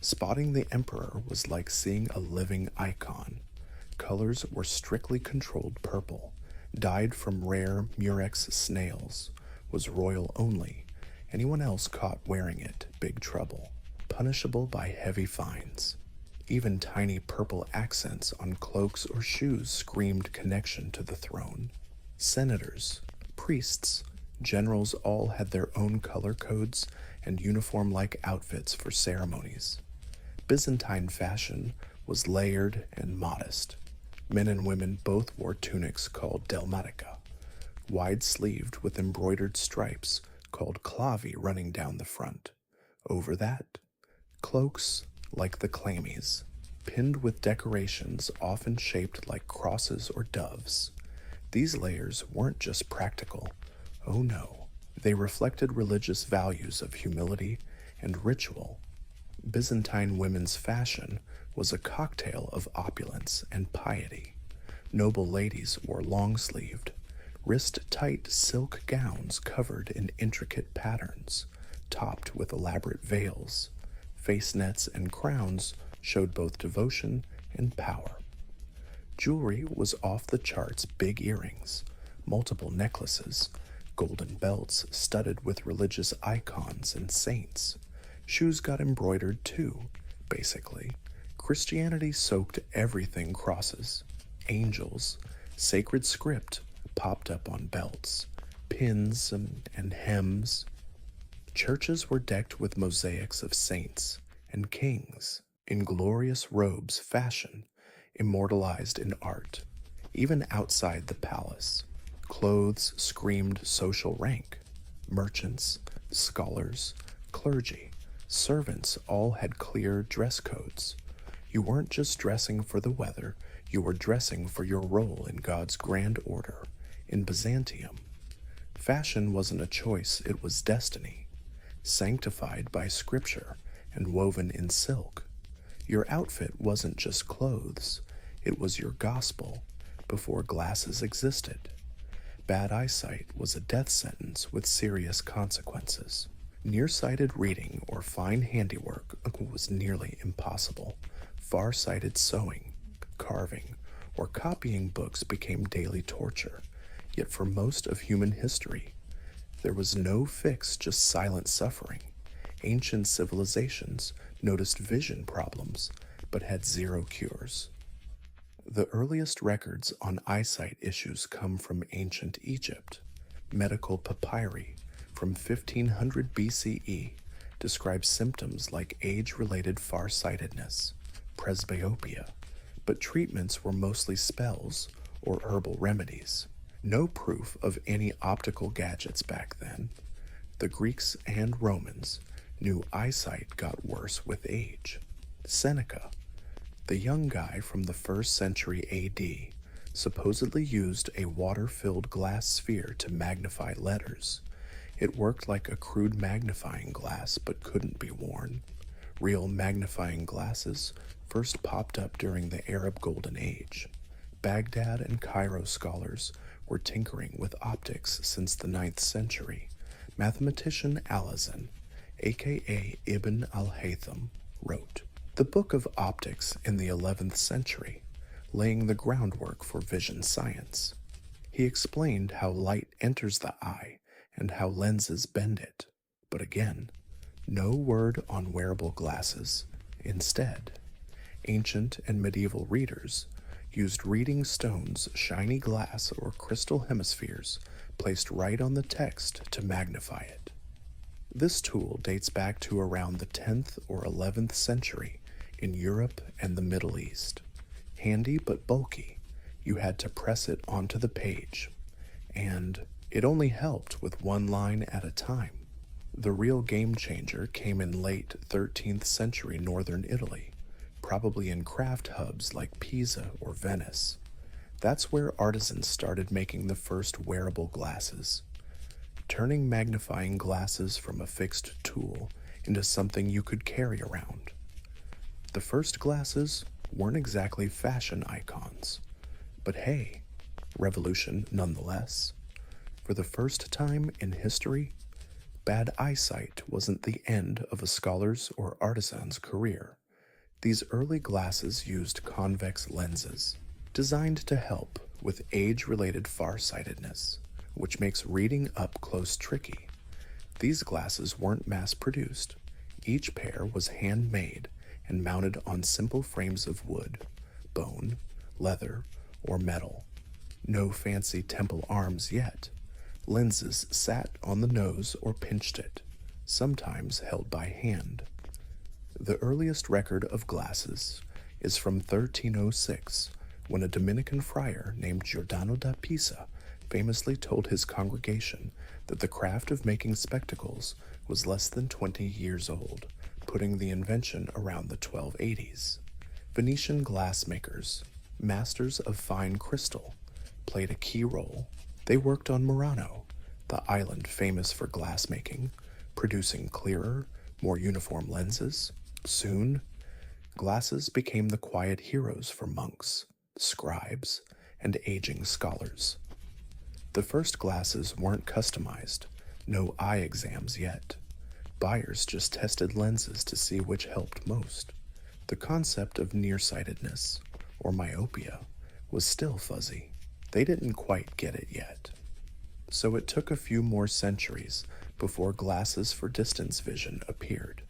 Spotting the emperor was like seeing a living icon. Colors were strictly controlled purple, dyed from rare murex snails, was royal only. Anyone else caught wearing it, big trouble, punishable by heavy fines. Even tiny purple accents on cloaks or shoes screamed connection to the throne. Senators, priests, Generals all had their own color codes and uniform-like outfits for ceremonies. Byzantine fashion was layered and modest. Men and women both wore tunics called delmatica, wide-sleeved with embroidered stripes called clavi running down the front. Over that, cloaks like the chlamys, pinned with decorations often shaped like crosses or doves. These layers weren't just practical. Oh no, they reflected religious values of humility and ritual. Byzantine women's fashion was a cocktail of opulence and piety. Noble ladies wore long-sleeved, wrist-tight silk gowns covered in intricate patterns, topped with elaborate veils. Face nets and crowns showed both devotion and power. Jewelry was off the charts: big earrings, multiple necklaces, golden belts studded with religious icons and saints. Shoes got embroidered too, basically. Christianity soaked everything crosses, angels, sacred script popped up on belts, pins and hems. Churches were decked with mosaics of saints and kings in glorious robes fashion, immortalized in art. Even outside the palace, clothes screamed social rank. Merchants, scholars, clergy, servants all had clear dress codes. You weren't just dressing for the weather, you were dressing for your role in God's grand order. In Byzantium, fashion wasn't a choice, it was destiny, sanctified by scripture and woven in silk. Your outfit wasn't just clothes, it was your gospel before glasses existed. Bad eyesight was a death sentence with serious consequences. Nearsighted reading or fine handiwork was nearly impossible. Far-sighted sewing, carving, or copying books became daily torture. Yet for most of human history, there was no fix, just silent suffering. Ancient civilizations noticed vision problems, but had zero cures. The earliest records on eyesight issues come from ancient Egypt. Medical papyri from 1500 BCE describe symptoms like age-related farsightedness, presbyopia, but treatments were mostly spells or herbal remedies. No proof of any optical gadgets back then. The Greeks and Romans knew eyesight got worse with age. Seneca, the young guy from the 1st century AD, supposedly used a water-filled glass sphere to magnify letters. It worked like a crude magnifying glass but couldn't be worn. Real magnifying glasses first popped up during the Arab Golden Age. Baghdad and Cairo scholars were tinkering with optics since the 9th century. Mathematician Alazan, aka Ibn al-Haytham, wrote the Book of Optics in the 11th century, laying the groundwork for vision science. He explained how light enters the eye and how lenses bend it. But again, no word on wearable glasses. Instead, ancient and medieval readers used reading stones, shiny glass, or crystal hemispheres placed right on the text to magnify it. This tool dates back to around the 10th or 11th century in Europe and the Middle East. Handy but bulky, you had to press it onto the page, and it only helped with one line at a time. The real game changer came in late 13th century northern Italy, probably in craft hubs like Pisa or Venice. That's where artisans started making the first wearable glasses, turning magnifying glasses from a fixed tool into something you could carry around. The first glasses weren't exactly fashion icons, but hey, revolution nonetheless. For the first time in history, bad eyesight wasn't the end of a scholar's or artisan's career. These early glasses used convex lenses, designed to help with age-related farsightedness, which makes reading up close tricky. These glasses weren't mass-produced. Each pair was handmade and mounted on simple frames of wood, bone, leather, or metal. No fancy temple arms yet. Lenses sat on the nose or pinched it, sometimes held by hand. The earliest record of glasses is from 1306, when a Dominican friar named Giordano da Pisa famously told his congregation that the craft of making spectacles was less than 20 years old, putting the invention around the 1280s. Venetian glassmakers, masters of fine crystal, played a key role. They worked on Murano, the island famous for glassmaking, producing clearer, more uniform lenses. Soon, glasses became the quiet heroes for monks, scribes, and aging scholars. The first glasses weren't customized, no eye exams yet. Buyers just tested lenses to see which helped most. The concept of nearsightedness, or myopia, was still fuzzy. They didn't quite get it yet. So it took a few more centuries before glasses for distance vision appeared,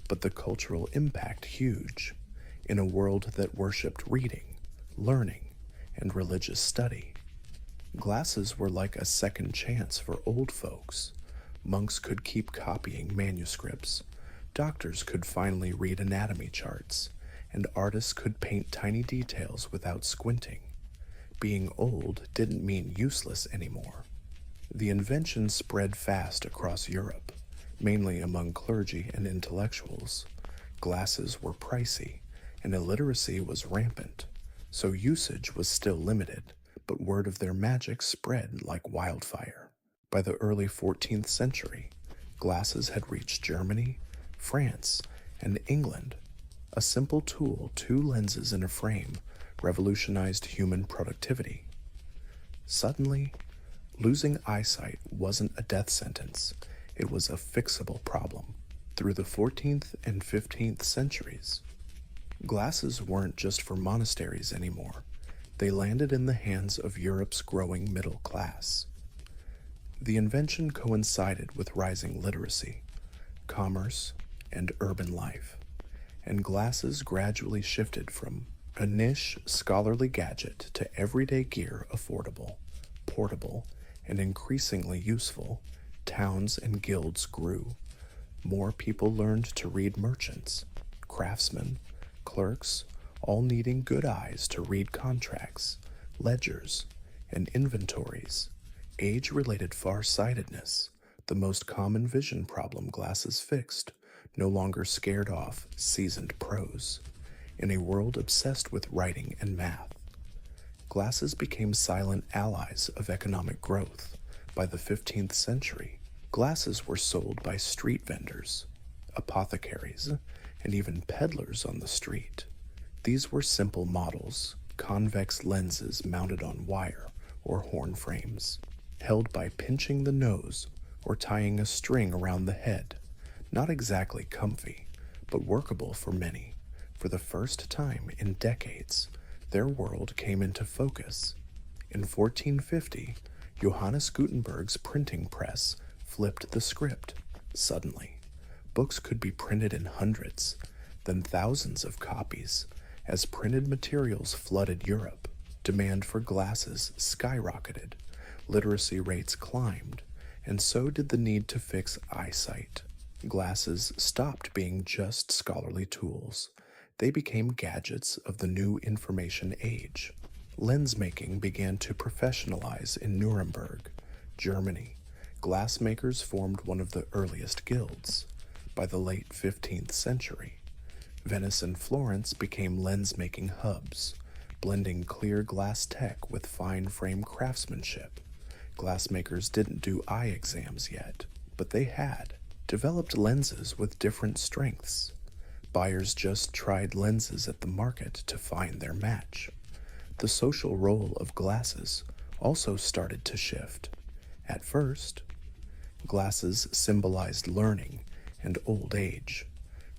but the cultural impact huge. In a world that worshipped reading, learning, and religious study, glasses were like a second chance for old folks. Monks could keep copying manuscripts, doctors could finally read anatomy charts, and artists could paint tiny details without squinting. Being old didn't mean useless anymore. The invention spread fast across Europe, mainly among clergy and intellectuals. Glasses were pricey, and illiteracy was rampant, so usage was still limited, but word of their magic spread like wildfire. By the early 14th century, glasses had reached Germany, France, and England. A simple tool, 2 lenses in a frame, revolutionized human productivity. Suddenly, losing eyesight wasn't a death sentence, it was a fixable problem. Through the 14th and 15th centuries, glasses weren't just for monasteries anymore. They landed in the hands of Europe's growing middle class. The invention coincided with rising literacy, commerce, and urban life, and glasses gradually shifted from a niche scholarly gadget to everyday gear, affordable, portable, and increasingly useful. Towns and guilds grew. More people learned to read, merchants, craftsmen, clerks, all needing good eyes to read contracts, ledgers, and inventories. Age-related farsightedness, the most common vision problem glasses fixed, no longer scared off seasoned pros. In a world obsessed with writing and math, glasses became silent allies of economic growth. By the 15th century, glasses were sold by street vendors, apothecaries, and even peddlers on the street. These were simple models, convex lenses mounted on wire or horn frames, held by pinching the nose or tying a string around the head. Not exactly comfy, but workable for many. For the first time in decades, their world came into focus. In 1450, Johannes Gutenberg's printing press flipped the script. Suddenly, books could be printed in hundreds, then thousands of copies. As printed materials flooded Europe, demand for glasses skyrocketed, literacy rates climbed, and so did the need to fix eyesight. Glasses stopped being just scholarly tools. They became gadgets of the new information age. Lens making began to professionalize in Nuremberg, Germany. Glassmakers formed one of the earliest guilds. By the late 15th century, Venice and Florence became lens-making hubs, blending clear glass tech with fine frame craftsmanship. Glassmakers didn't do eye exams yet, but they had developed lenses with different strengths. Buyers just tried lenses at the market to find their match. The social role of glasses also started to shift. At first, glasses symbolized learning and old age.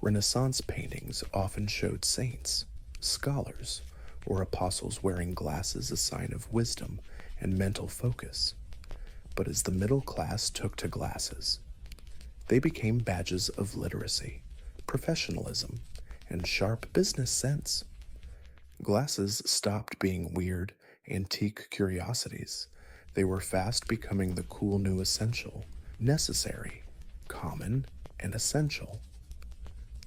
Renaissance paintings often showed saints, scholars, or apostles wearing glasses, a sign of wisdom and mental focus. But as the middle class took to glasses, they became badges of literacy, professionalism, and sharp business sense. Glasses stopped being weird, antique curiosities. They were fast becoming the cool new essential, necessary, common, and essential.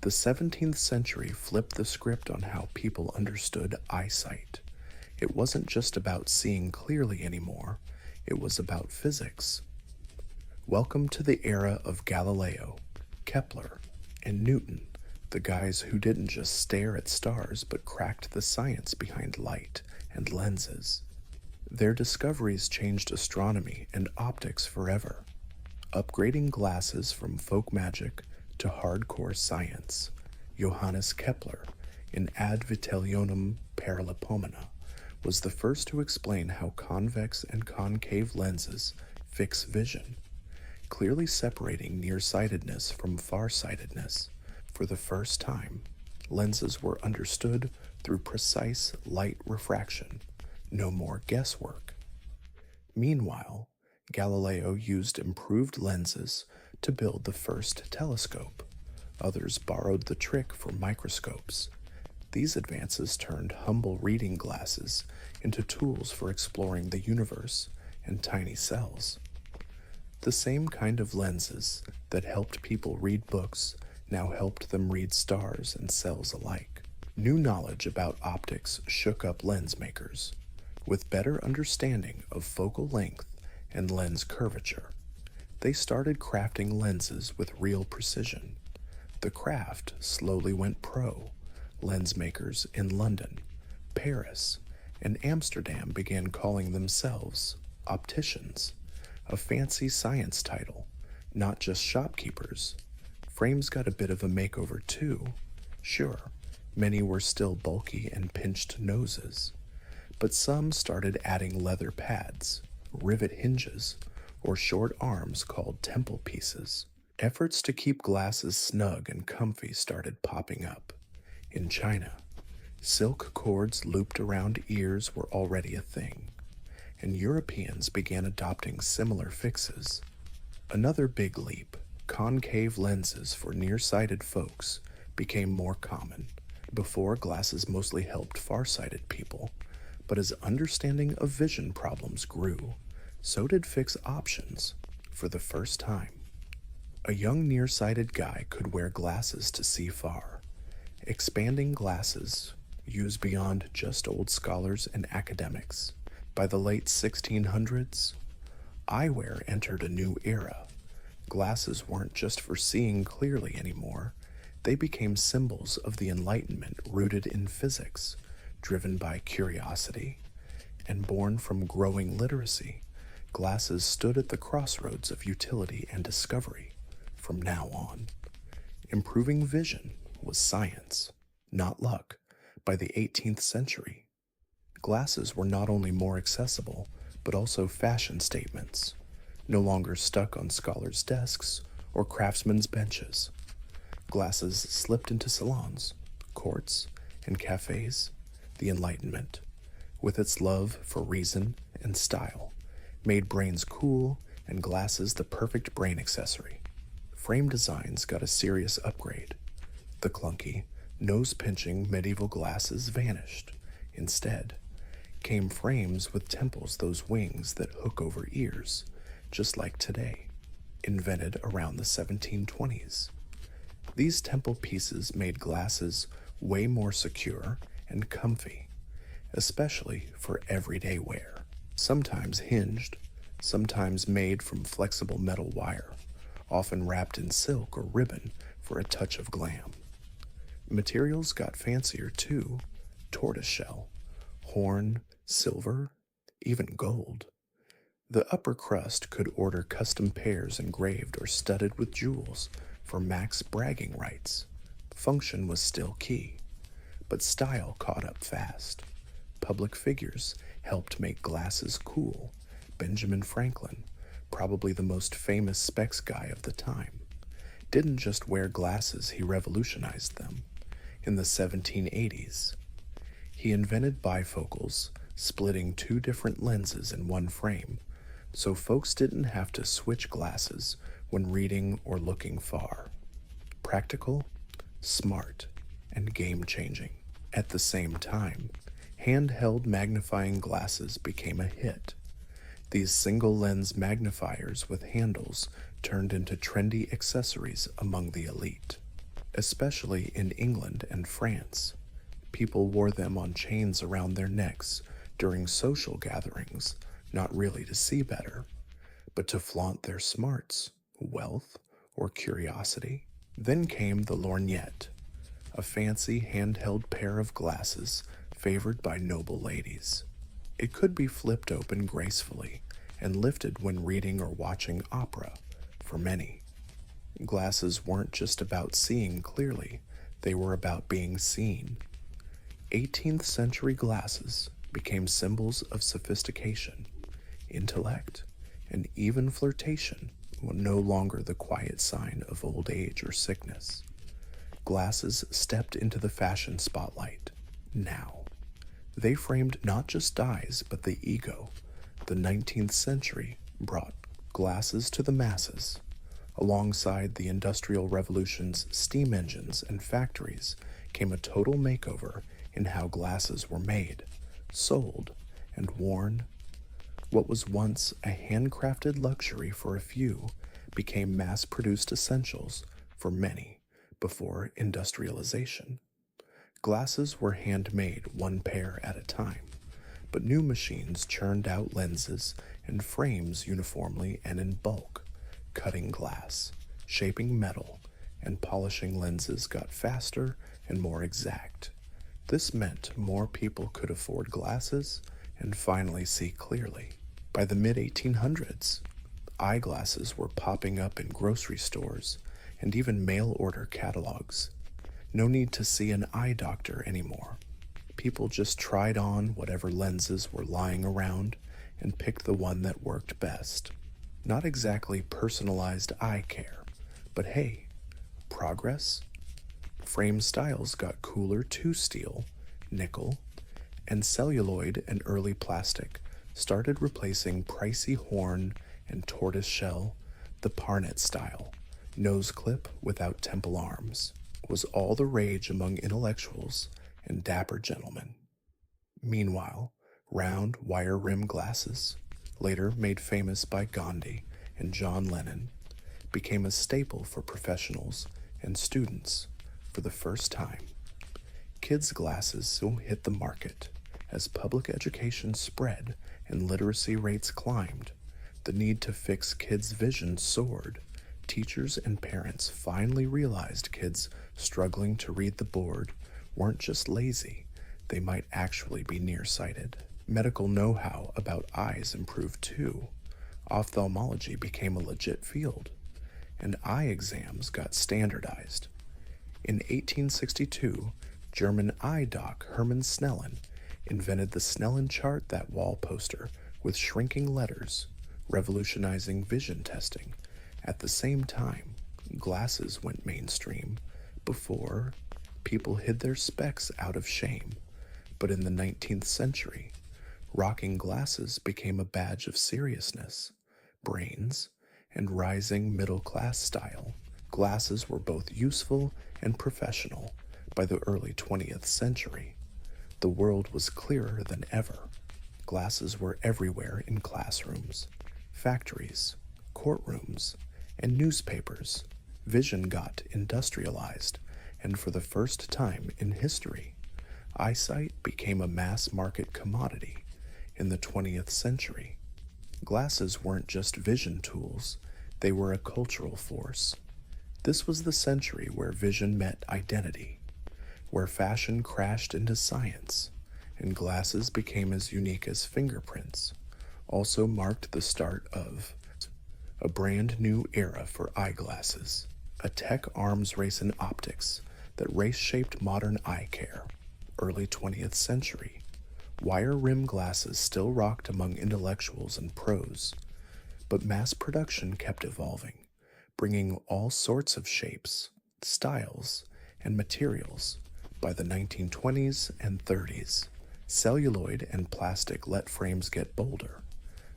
The 17th century flipped the script on how people understood eyesight. It wasn't just about seeing clearly anymore, it was about physics. Welcome to the era of Galileo, Kepler, and Newton, the guys who didn't just stare at stars but cracked the science behind light and lenses. Their discoveries changed astronomy and optics forever, upgrading glasses from folk magic to hardcore science. Johannes Kepler, in Ad Vitelionum Paralipomena, was the first to explain how convex and concave lenses fix vision, clearly separating nearsightedness from farsightedness. For the first time, lenses were understood through precise light refraction, no more guesswork. Meanwhile, Galileo used improved lenses to build the first telescope. Others borrowed the trick for microscopes. These advances turned humble reading glasses into tools for exploring the universe and tiny cells. The same kind of lenses that helped people read books now helped them read stars and cells alike. New knowledge about optics shook up lens makers. With better understanding of focal length and lens curvature, they started crafting lenses with real precision. The craft slowly went pro. Lens makers in London, Paris, and Amsterdam began calling themselves opticians, a fancy science title, not just shopkeepers. Frames got a bit of a makeover too. Sure, many were still bulky and pinched noses, but some started adding leather pads, rivet hinges, or short arms called temple pieces. Efforts to keep glasses snug and comfy started popping up. In China, silk cords looped around ears were already a thing, and Europeans began adopting similar fixes. Another big leap, concave lenses for nearsighted folks, became more common. Before, glasses mostly helped farsighted people, but as understanding of vision problems grew, so did fixed options. For the first time, a young nearsighted guy could wear glasses to see far. Expanding glasses used beyond just old scholars and academics. By the late 1600s, eyewear entered a new era. Glasses weren't just for seeing clearly anymore. They became symbols of the Enlightenment rooted in physics, driven by curiosity, and born from growing literacy. Glasses stood at the crossroads of utility and discovery. From now on, improving vision was science, not luck. By the 18th century, glasses were not only more accessible, but also fashion statements, no longer stuck on scholars' desks or craftsmen's benches. Glasses slipped into salons, courts, and cafes. The Enlightenment, with its love for reason and style, made brains cool and glasses the perfect brain accessory. Frame designs got a serious upgrade. The clunky, nose-pinching medieval glasses vanished. Instead, came frames with temples, those wings that hook over ears, just like today, invented around the 1720s. These temple pieces made glasses way more secure and comfy, especially for everyday wear. Sometimes hinged, sometimes made from flexible metal wire, often wrapped in silk or ribbon for a touch of glam. Materials got fancier too, tortoiseshell, horn, silver, even gold. The upper crust could order custom pairs engraved or studded with jewels for max bragging rights. Function was still key, but style caught up fast. Public figures helped make glasses cool. Benjamin Franklin, probably the most famous specs guy of the time, didn't just wear glasses, he revolutionized them. In the 1780s, he invented bifocals, splitting two different lenses in one frame, so folks didn't have to switch glasses when reading or looking far. Practical, smart, and game-changing. At the same time, handheld magnifying glasses became a hit. These single-lens magnifiers with handles turned into trendy accessories among the elite. Especially in England and France, people wore them on chains around their necks during social gatherings, not really to see better, but to flaunt their smarts, wealth, or curiosity. Then came the lorgnette, a fancy handheld pair of glasses favored by noble ladies. It could be flipped open gracefully and lifted when reading or watching opera, for many. Glasses weren't just about seeing clearly, they were about being seen. 18th century glasses became symbols of sophistication, intellect, and even flirtation, no longer the quiet sign of old age or sickness. Glasses stepped into the fashion spotlight now. They framed not just eyes, but the ego. The 19th century brought glasses to the masses. Alongside the Industrial Revolution's steam engines and factories came a total makeover in how glasses were made, sold, and worn. What was once a handcrafted luxury for a few became mass-produced essentials for many before industrialization. Glasses were handmade one pair at a time, but new machines churned out lenses and frames uniformly and in bulk. Cutting glass, shaping metal, and polishing lenses got faster and more exact. This meant more people could afford glasses and finally see clearly. By the mid-1800s, eyeglasses were popping up in grocery stores and even mail-order catalogs. No need to see an eye doctor anymore. People just tried on whatever lenses were lying around and picked the one that worked best. Not exactly personalized eye care, but hey, progress? Frame styles got cooler too. Steel, nickel, and celluloid and early plastic started replacing pricey horn and tortoise shell. The Parnet style, nose clip without temple arms, was all the rage among intellectuals and dapper gentlemen. Meanwhile, round wire-rim glasses, later made famous by Gandhi and John Lennon, became a staple for professionals and students for the first time. Kids' glasses soon hit the market. As public education spread and literacy rates climbed, the need to fix kids' vision soared. Teachers and parents finally realized kids struggling to read the board weren't just lazy, they might actually be nearsighted. Medical know-how about eyes improved too. Ophthalmology became a legit field, and eye exams got standardized. In 1862, German eye doc Hermann Snellen invented the Snellen chart, that wall poster with shrinking letters, revolutionizing vision testing. At the same time, glasses went mainstream. Before, people hid their specs out of shame, but in the 19th century, rocking glasses became a badge of seriousness, brains, and rising middle-class style. Glasses were both useful and professional. By the early 20th century, the world was clearer than ever. Glasses were everywhere in classrooms, factories, courtrooms, and newspapers. Vision got industrialized, and for the first time in history, eyesight became a mass-market commodity. In the 20th century, glasses weren't just vision tools, they were a cultural force. This was the century where vision met identity, where fashion crashed into science, and glasses became as unique as fingerprints. Also marked the start of a brand new era for eyeglasses, a tech arms race in optics that race-shaped modern eye care. Early 20th century, wire-rim glasses still rocked among intellectuals and pros, but mass production kept evolving, bringing all sorts of shapes, styles, and materials. By the 1920s and 30s, celluloid and plastic let frames get bolder,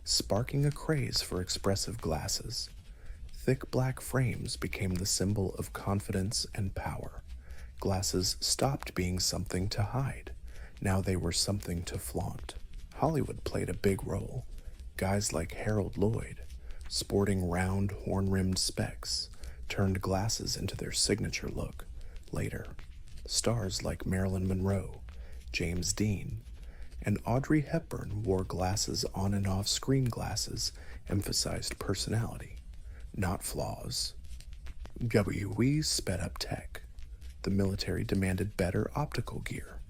sparking a craze for expressive glasses. Thick black frames became the symbol of confidence and power. Glasses stopped being something to hide. Now they were something to flaunt. Hollywood played a big role. Guys like Harold Lloyd, sporting round, horn-rimmed specs, turned glasses into their signature look later. Stars like Marilyn Monroe, James Dean, and Audrey Hepburn wore glasses on and off screen. Glasses emphasized personality, not flaws. We sped up tech. The military demanded better optical gear,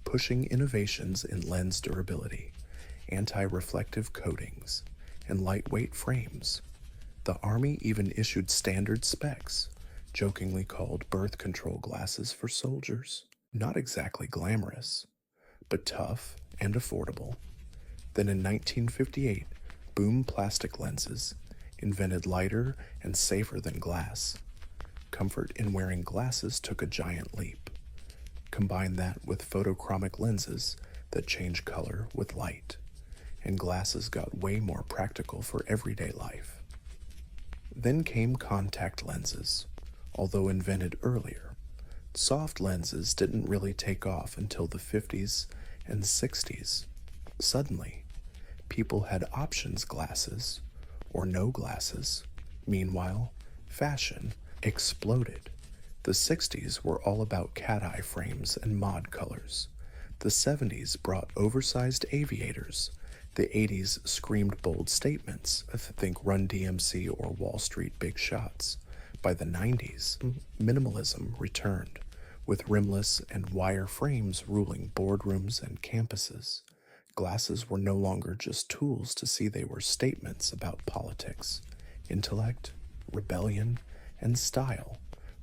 pushing innovations in lens durability, anti-reflective coatings, and lightweight frames. The Army even issued standard specs, jokingly called birth control glasses for soldiers. Not exactly glamorous, but tough and affordable. Then in 1958, Boom Plastic Lenses invented lighter and safer than glass. Comfort in wearing glasses took a giant leap. Combine that with photochromic lenses that change color with light, and glasses got way more practical for everyday life. Then came contact lenses. Although invented earlier, soft lenses didn't really take off until the 50s and 60s. Suddenly, people had options: glasses or no glasses. Meanwhile, fashion exploded. The 60s were all about cat eye frames and mod colors. The 70s brought oversized aviators. The 80s screamed bold statements. Think Run DMC or Wall Street Big Shots. By the 90s, minimalism returned, with rimless and wire frames ruling boardrooms and campuses. Glasses were no longer just tools to see, they were statements about politics, intellect, rebellion, and style.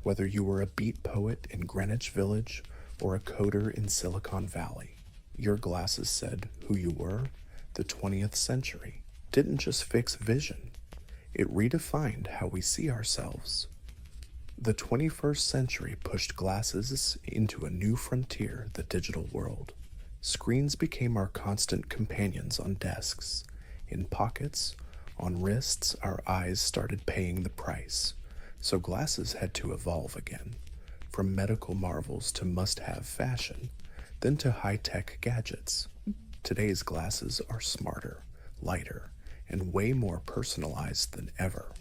Whether you were a beat poet in Greenwich Village or a coder in Silicon Valley, your glasses said who you were. The 20th century didn't just fix vision, it redefined how we see ourselves. The 21st century pushed glasses into a new frontier, the digital world. Screens became our constant companions on desks, in pockets, on wrists. Our eyes started paying the price. So glasses had to evolve again, from medical marvels to must-have fashion, then to high-tech gadgets. Today's glasses are smarter, lighter, and way more personalized than ever.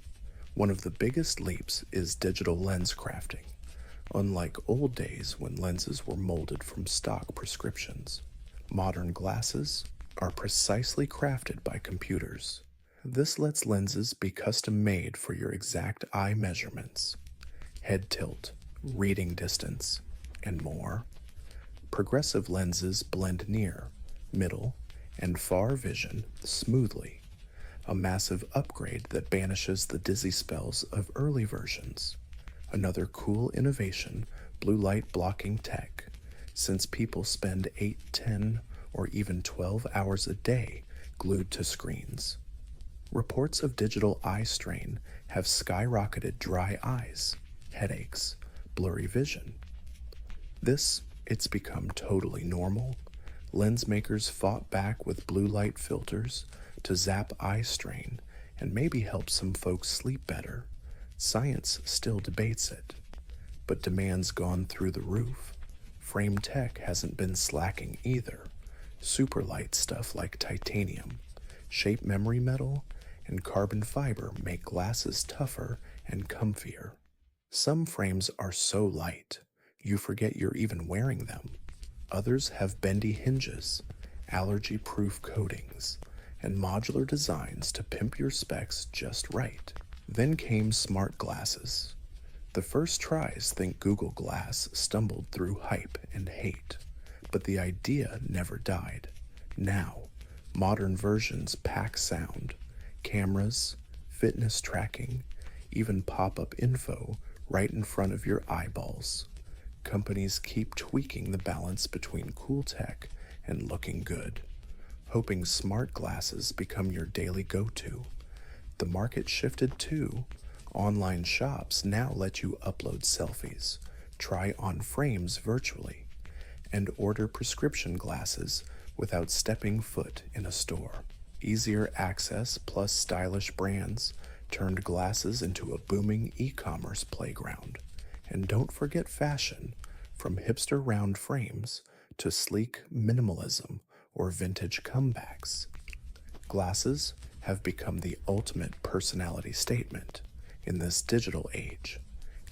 One of the biggest leaps is digital lens crafting. Unlike old days when lenses were molded from stock prescriptions, modern glasses are precisely crafted by computers. This lets lenses be custom made for your exact eye measurements, head tilt, reading distance, and more. Progressive lenses blend near, middle, and far vision smoothly, a massive upgrade that banishes the dizzy spells of early versions. Another cool innovation, blue light blocking tech, since people spend 8, 10, or even 12 hours a day glued to screens. Reports of digital eye strain have skyrocketed: dry eyes, headaches, blurry vision. It's become totally normal. Lens makers fought back with blue light filters to zap eye strain and maybe help some folks sleep better. Science still debates it, but demand's gone through the roof. Frame tech hasn't been slacking either. Super light stuff like titanium, shape memory metal, and carbon fiber make glasses tougher and comfier. Some frames are so light, you forget you're even wearing them. Others have bendy hinges, allergy-proof coatings, and modular designs to pimp your specs just right. Then came smart glasses. The first tries, think Google Glass, stumbled through hype and hate, but the idea never died. Now, modern versions pack sound, cameras, fitness tracking, even pop-up info right in front of your eyeballs. Companies keep tweaking the balance between cool tech and looking good, hoping smart glasses become your daily go-to. The market shifted too. Online shops now let you upload selfies, try on frames virtually, and order prescription glasses without stepping foot in a store. Easier access plus stylish brands turned glasses into a booming e-commerce playground. And don't forget fashion, from hipster round frames to sleek minimalism or vintage comebacks. Glasses have become the ultimate personality statement in this digital age.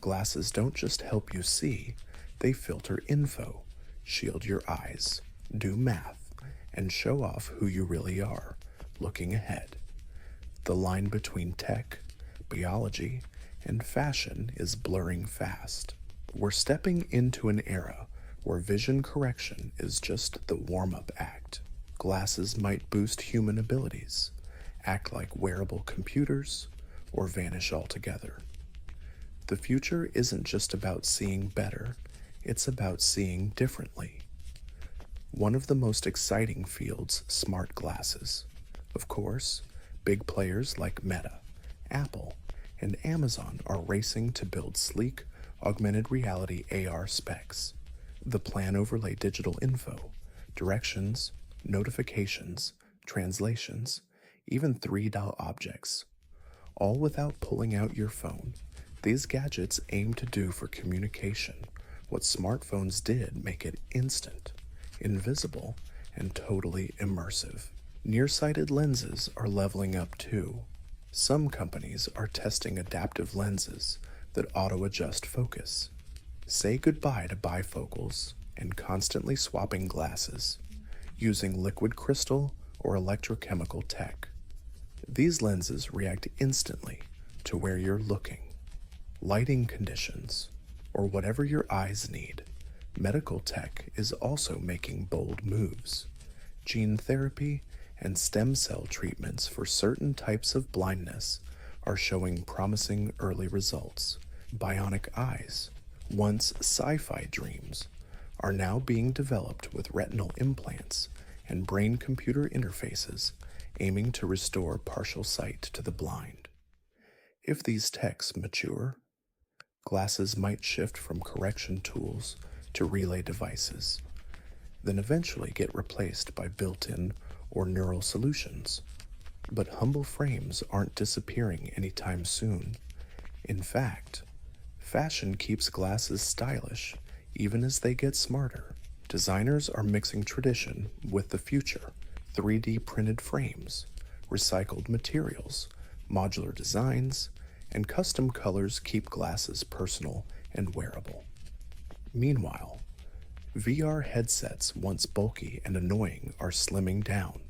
Glasses don't just help you see, they filter info, shield your eyes, do math, and show off who you really are, looking ahead. The line between tech, biology, and fashion is blurring fast. We're stepping into an era where vision correction is just the warm-up act. Glasses might boost human abilities, act like wearable computers, or vanish altogether. The future isn't just about seeing better, it's about seeing differently. One of the most exciting fields, smart glasses. Of course, big players like Meta, Apple, and Amazon are racing to build sleek, augmented reality AR specs. The plan overlay digital info, directions, notifications, translations, even 3D objects, all without pulling out your phone. These gadgets aim to do for communication what smartphones did make it instant, invisible, and totally immersive. Nearsighted lenses are leveling up too. Some companies are testing adaptive lenses that auto-adjust focus. Say goodbye to bifocals and constantly swapping glasses, using liquid crystal or electrochemical tech. These lenses react instantly to where you're looking, lighting conditions, or whatever your eyes need. Medical tech is also making bold moves. Gene therapy and stem cell treatments for certain types of blindness are showing promising early results. Bionic eyes, once sci-fi dreams, are now being developed with retinal implants and brain-computer interfaces aiming to restore partial sight to the blind. If these techs mature, glasses might shift from correction tools to relay devices, then eventually get replaced by built-in or neural solutions. But humble frames aren't disappearing anytime soon. In fact, fashion keeps glasses stylish even as they get smarter. Designers are mixing tradition with the future. 3D printed frames, recycled materials, modular designs, and custom colors keep glasses personal and wearable. Meanwhile, VR headsets, once bulky and annoying, are slimming down,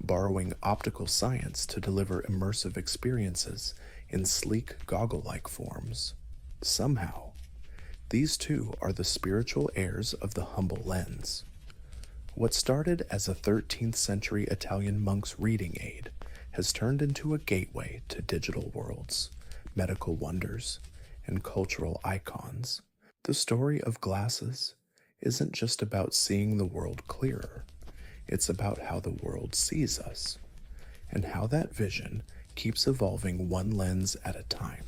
borrowing optical science to deliver immersive experiences in sleek goggle-like forms. Somehow, these two are the spiritual heirs of the humble lens. What started as a 13th century Italian monk's reading aid has turned into a gateway to digital worlds, medical wonders, and cultural icons. The story of glasses isn't just about seeing the world clearer, it's about how the world sees us, and how that vision keeps evolving one lens at a time.